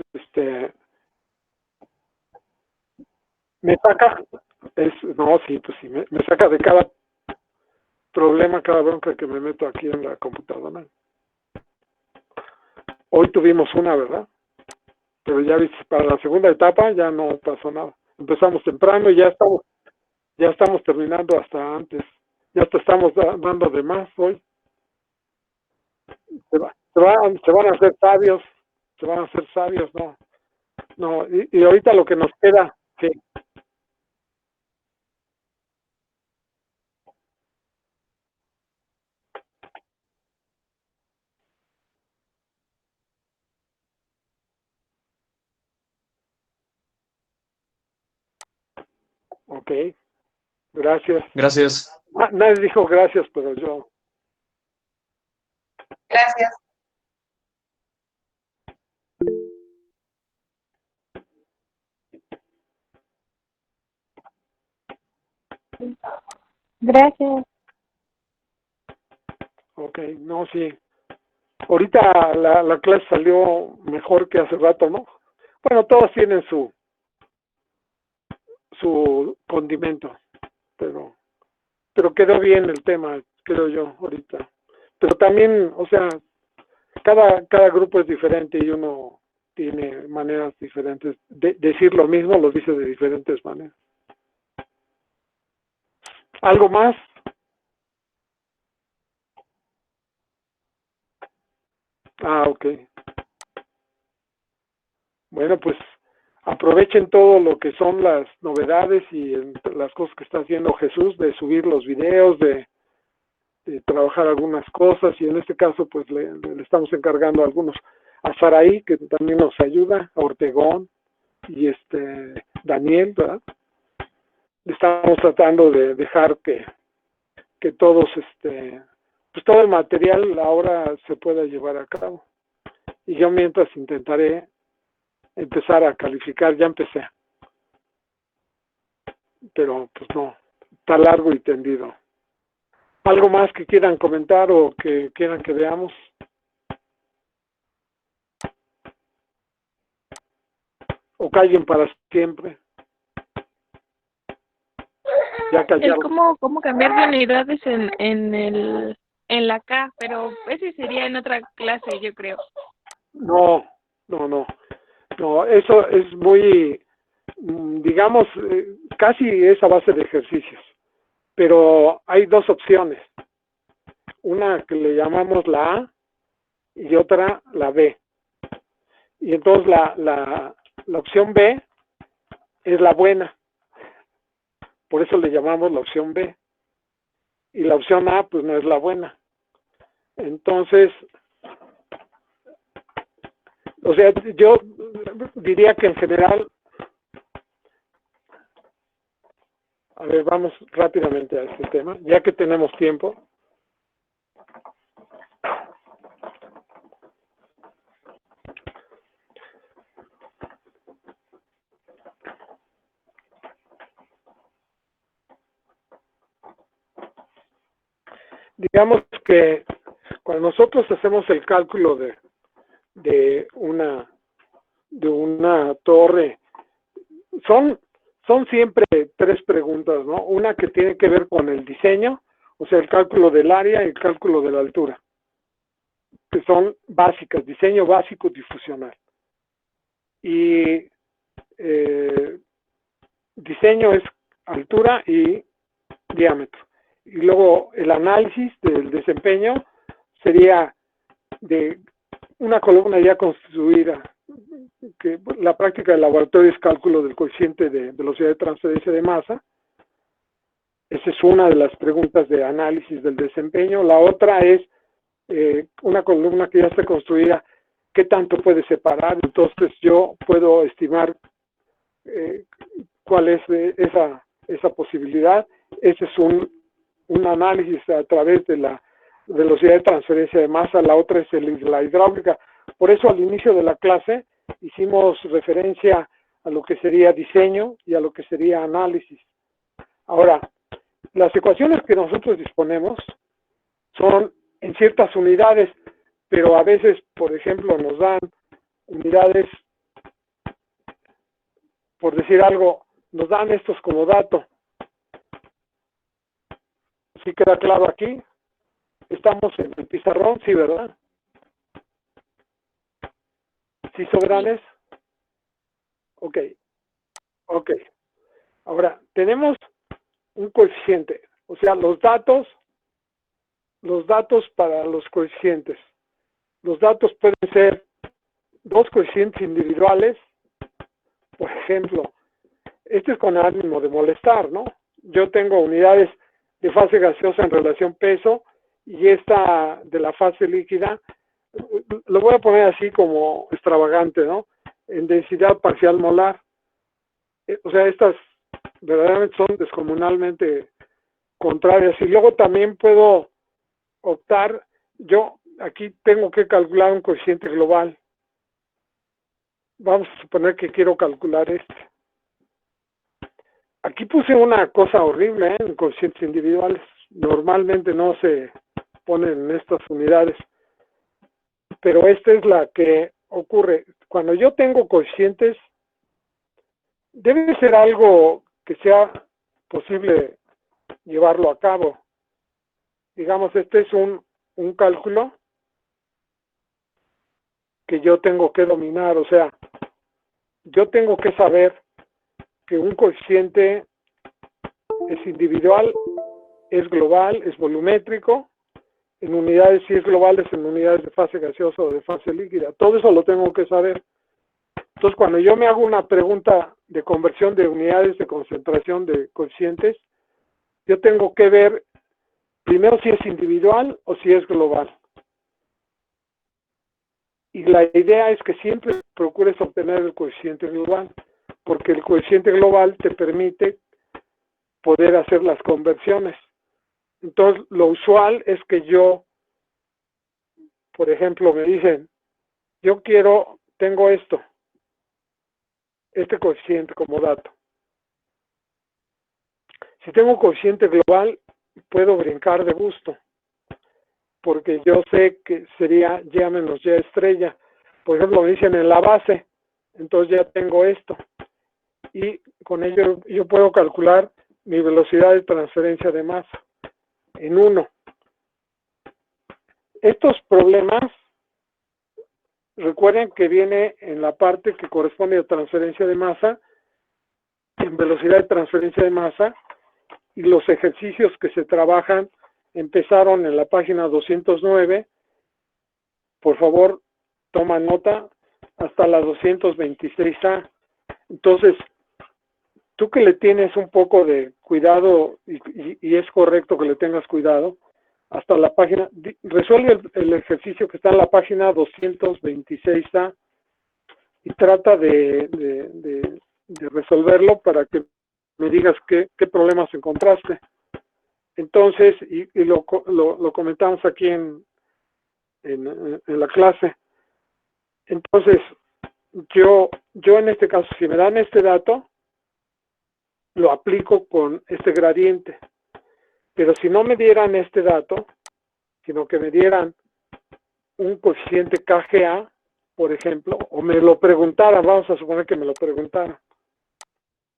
Speaker 2: me saca, me saca de cada problema, cada bronca que me meto aquí en la computadora. Hoy tuvimos una, ¿verdad? Pero ya viste, para la segunda etapa ya no pasó nada. Empezamos temprano y ya estamos terminando hasta antes. Ya hasta estamos dando de más hoy. Se van a hacer sabios. Se van a hacer sabios, ¿no? No, y ahorita lo que nos queda, sí. Ok, gracias.
Speaker 3: Gracias.
Speaker 2: Nadie dijo gracias, pero yo.
Speaker 1: Gracias.
Speaker 4: Gracias.
Speaker 2: Ok, no, sí. Ahorita la clase salió mejor que hace rato, ¿no? Bueno, todos tienen su condimento, pero quedó bien el tema, creo yo, ahorita. Pero también, o sea, cada grupo es diferente y uno tiene maneras diferentes de decir lo mismo, lo dice de diferentes maneras. ¿Algo más? Ok. Bueno, pues aprovechen todo lo que son las novedades y las cosas que está haciendo Jesús, de subir los videos, de trabajar algunas cosas, y en este caso pues le estamos encargando a algunos, a Saraí, que también nos ayuda, a Ortegón y Daniel, ¿verdad? Estamos tratando de dejar que todos pues todo el material ahora se pueda llevar a cabo, y yo mientras intentaré empezar a calificar. Ya empecé, pero pues no, está largo y tendido. ¿Algo más que quieran comentar o que quieran que veamos? ¿O callen para siempre? Ya callaron.
Speaker 4: ¿Cómo cambiar de unidades en la K? Pero ese sería en otra clase, yo creo.
Speaker 2: No, eso es muy, digamos, casi es a base de ejercicios, pero hay dos opciones, una que le llamamos la A y otra la B, y entonces la opción B es la buena, por eso le llamamos la opción B, y la opción A pues no es la buena. Entonces, o sea, yo diría que en general, a ver, vamos rápidamente a este tema, ya que tenemos tiempo. Digamos que cuando nosotros hacemos el cálculo de una torre, son siempre tres preguntas, ¿no? Una que tiene que ver con el diseño, o sea, el cálculo del área y el cálculo de la altura, que son básicas, diseño básico difusional. Y diseño es altura y diámetro. Y luego el análisis del desempeño sería de una columna ya construida, que la práctica del laboratorio es cálculo del coeficiente de velocidad de transferencia de masa. Esa es una de las preguntas de análisis del desempeño. La otra es una columna que ya está construida, ¿qué tanto puede separar? Entonces yo puedo estimar cuál es esa posibilidad. Ese es un análisis a través de la velocidad de transferencia de masa. La otra es la hidráulica. Por eso al inicio de la clase hicimos referencia a lo que sería diseño y a lo que sería análisis. Ahora, las ecuaciones que nosotros disponemos son en ciertas unidades, pero a veces, por ejemplo, nos dan unidades, por decir algo, nos dan estos como dato. ¿Sí queda claro aquí? ¿Estamos en el pizarrón? Sí, ¿verdad? ¿Sí, Sobranes? Ok. Ahora, tenemos un coeficiente, o sea, los datos para los coeficientes. Los datos pueden ser dos coeficientes individuales. Por ejemplo, este es con ánimo de molestar, ¿no? Yo tengo unidades de fase gaseosa en relación peso, y esta de la fase líquida, lo voy a poner así como extravagante, ¿no? En densidad parcial molar. O sea, estas verdaderamente son descomunalmente contrarias. Y luego también puedo optar, yo aquí tengo que calcular un coeficiente global. Vamos a suponer que quiero calcular este. Aquí puse una cosa horrible, en coeficientes individuales. Normalmente no se ponen en estas unidades, pero esta es la que ocurre. Cuando yo tengo coeficientes, debe ser algo que sea posible llevarlo a cabo. Digamos, este es un cálculo que yo tengo que dominar. O sea, yo tengo que saber que un coeficiente es individual, es global, es volumétrico, en unidades, si es global, es en unidades de fase gaseosa o de fase líquida. Todo eso lo tengo que saber. Entonces, cuando yo me hago una pregunta de conversión de unidades de concentración de coeficientes, yo tengo que ver primero si es individual o si es global. Y la idea es que siempre procures obtener el coeficiente global, porque el coeficiente global te permite poder hacer las conversiones. Entonces, lo usual es que yo, por ejemplo, me dicen, yo tengo este coeficiente como dato. Si tengo coeficiente global, puedo brincar de gusto, porque yo sé que sería Y menos Y estrella. Por ejemplo, me dicen en la base, entonces ya tengo esto. Y con ello yo puedo calcular mi velocidad de transferencia de masa en 1. Estos problemas, recuerden que viene en la parte que corresponde a transferencia de masa, en velocidad de transferencia de masa, y los ejercicios que se trabajan empezaron en la página 209. Por favor, toma nota hasta la 226A. Entonces, tú que le tienes un poco de cuidado, y es correcto que le tengas cuidado, hasta la página, resuelve el ejercicio que está en la página 226A y trata de resolverlo para que me digas qué problemas encontraste. Entonces, y lo comentamos aquí en la clase. Entonces, yo en este caso, si me dan este dato, lo aplico con este gradiente. Pero si no me dieran este dato, sino que me dieran un coeficiente KGA, por ejemplo, o me lo preguntaran, vamos a suponer que me lo preguntaran,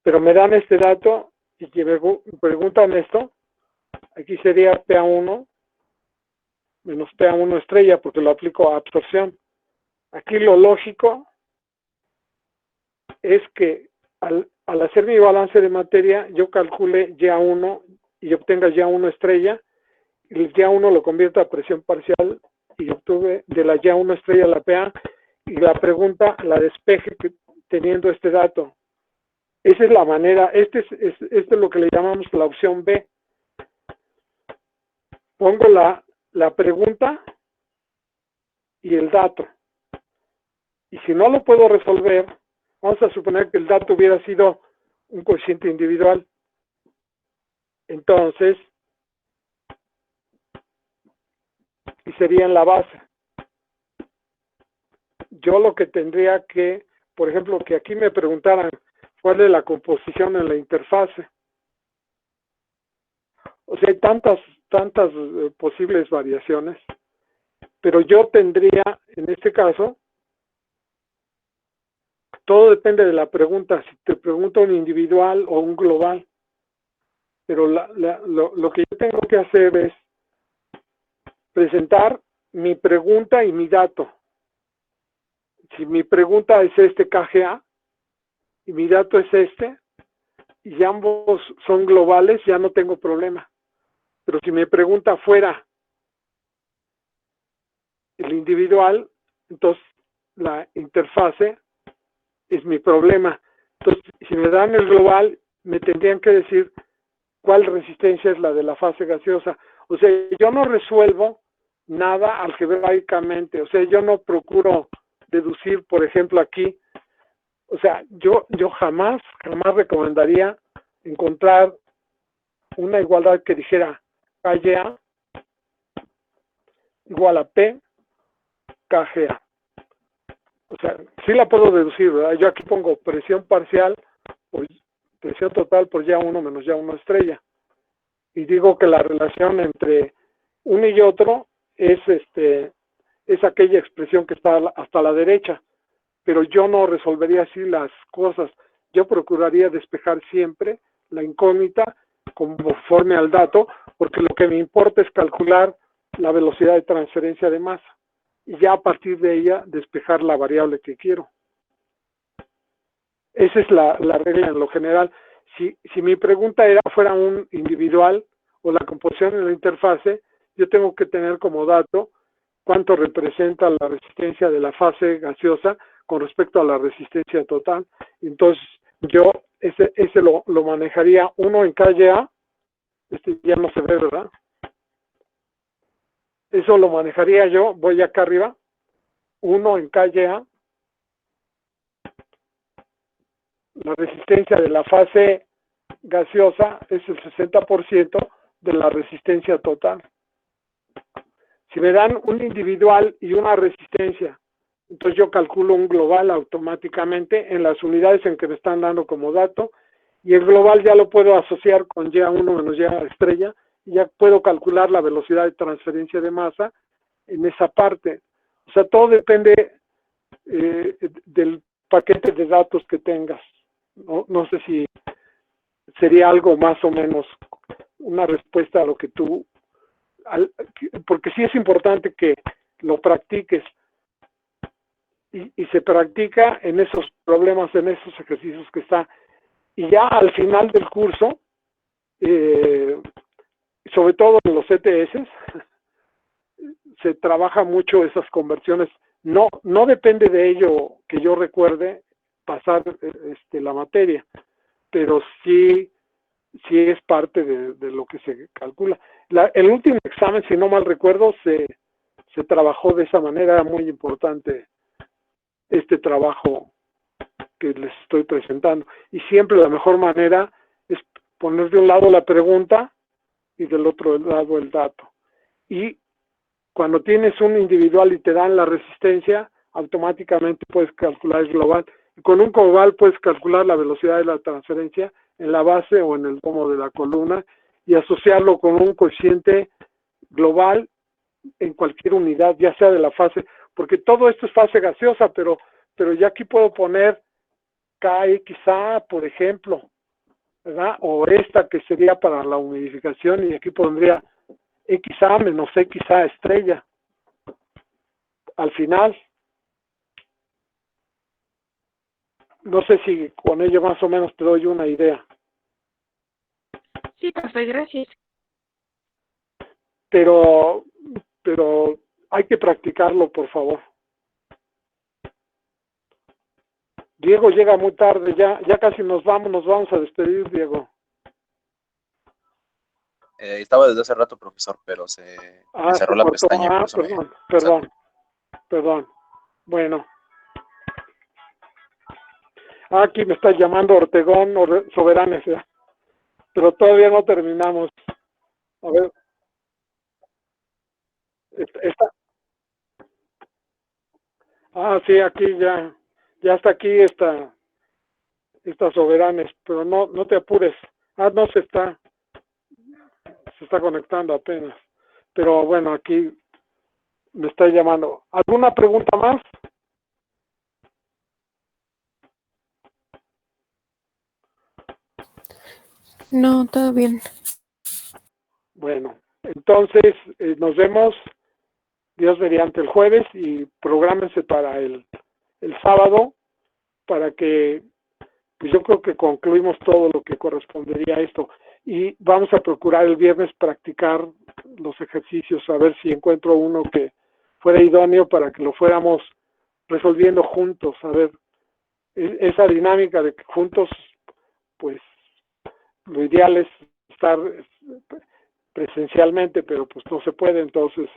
Speaker 2: pero me dan este dato y que me preguntan esto, aquí sería PA1 menos PA1 estrella, porque lo aplico a absorción. Aquí lo lógico es que al hacer mi balance de materia, yo calcule Ya1 y obtenga Ya1 estrella, y el Ya1 lo convierta a presión parcial y obtuve de la Ya1 estrella la PA, y la pregunta la despeje teniendo este dato. Esa es la manera, este es lo que le llamamos la opción B. Pongo la pregunta y el dato. Y si no lo puedo resolver, vamos a suponer que el dato hubiera sido un coeficiente individual. Entonces, y sería en la base. Yo lo que tendría que, por ejemplo, que aquí me preguntaran cuál es la composición en la interfase. O sea, hay tantas posibles variaciones, pero yo tendría, en este caso, todo depende de la pregunta, si te pregunto un individual o un global, pero lo que yo tengo que hacer es presentar mi pregunta y mi dato. Si mi pregunta es este KGA y mi dato es este, y ambos son globales, ya no tengo problema. Pero si mi pregunta fuera el individual, entonces la interfase es mi problema. Entonces, si me dan el global, me tendrían que decir cuál resistencia es la de la fase gaseosa. O sea, yo no resuelvo nada algebraicamente. O sea, yo no procuro deducir, por ejemplo, aquí. O sea, yo jamás recomendaría encontrar una igualdad que dijera KGA igual a P KGA. O sea, sí la puedo deducir, ¿verdad? Yo aquí pongo presión parcial por presión total por Ya1 menos Ya1 estrella. Y digo que la relación entre uno y otro es aquella expresión que está hasta la derecha. Pero yo no resolvería así las cosas. Yo procuraría despejar siempre la incógnita conforme al dato, porque lo que me importa es calcular la velocidad de transferencia de masa. y ya a partir de ella despejar la variable que quiero. Esa es la regla en lo general. Si mi pregunta fuera un individual o la composición en la interfase, yo tengo que tener como dato cuánto representa la resistencia de la fase gaseosa con respecto a la resistencia total. Entonces, yo ese lo manejaría uno en calle A. Este ya no se ve, ¿verdad? Eso lo manejaría yo. Voy acá arriba. Uno en calle A. La resistencia de la fase gaseosa es el 60% de la resistencia total. Si me dan un individual y una resistencia, entonces yo calculo un global automáticamente en las unidades en que me están dando como dato, y el global ya lo puedo asociar con Y1 menos Y estrella, y ya puedo calcular la velocidad de transferencia de masa en esa parte. O sea, todo depende del paquete de datos que tengas. No sé si sería algo más o menos una respuesta a lo que tú... porque sí es importante que lo practiques y se practica en esos problemas, en esos ejercicios que está, y ya al final del curso, sobre todo en los ETS, se trabaja mucho esas conversiones. No depende de ello que yo recuerde pasar la materia, pero sí es parte de lo que se calcula. El último examen, si no mal recuerdo, se trabajó de esa manera. Era muy importante este trabajo que les estoy presentando. Y siempre la mejor manera es poner de un lado la pregunta y del otro lado el dato. Y cuando tienes un individual y te dan la resistencia, automáticamente puedes calcular el global. Y con un global puedes calcular la velocidad de la transferencia en la base o en el domo de la columna y asociarlo con un coeficiente global en cualquier unidad, ya sea de la fase, porque todo esto es fase gaseosa, pero ya aquí puedo poner KXA, por ejemplo, ¿verdad? O esta que sería para la humidificación, y aquí pondría XA menos XA estrella al final. No sé si con ello más o menos te doy una idea.
Speaker 4: Sí, profe, gracias.
Speaker 2: Pero hay que practicarlo, por favor. Diego llega muy tarde, ya casi nos vamos a despedir, Diego.
Speaker 11: Estaba desde hace rato, profesor, pero se me cerró la pestaña. Por eso
Speaker 2: Perdón. Bueno. Aquí me está llamando Ortegón Soberanes, pero todavía no terminamos. A ver. Sí, aquí ya está aquí esta Soberanes, pero no te apures. No se está conectando apenas. Pero bueno, aquí me está llamando. ¿Alguna pregunta más?
Speaker 8: No, todo bien.
Speaker 2: Bueno, entonces nos vemos, Dios mediante, el jueves, y prográmense para el sábado, para que, pues yo creo que concluimos todo lo que correspondería a esto, y vamos a procurar el viernes practicar los ejercicios, a ver si encuentro uno que fuera idóneo para que lo fuéramos resolviendo juntos, a ver, esa dinámica de que juntos, pues lo ideal es estar presencialmente, pero pues no se puede. Entonces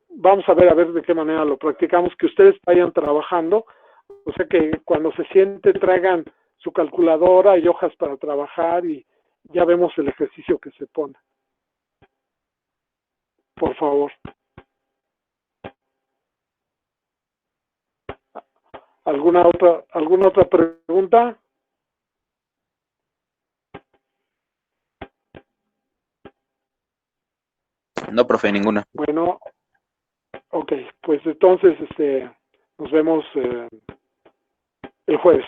Speaker 2: vamos a ver de qué manera lo practicamos, que ustedes vayan trabajando, o sea que cuando se siente traigan su calculadora y hojas para trabajar, y ya vemos el ejercicio que se pone. Por favor. ¿Alguna otra pregunta?
Speaker 11: No, profe, ninguna.
Speaker 2: Bueno, ok, pues entonces nos vemos el jueves.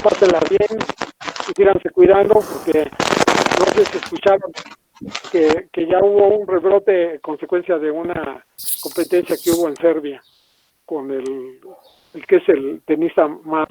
Speaker 2: Pásenla bien y síganse cuidando, porque no sé si escucharon, que ya hubo un rebrote consecuencia de una competencia que hubo en Serbia con el que es el tenista más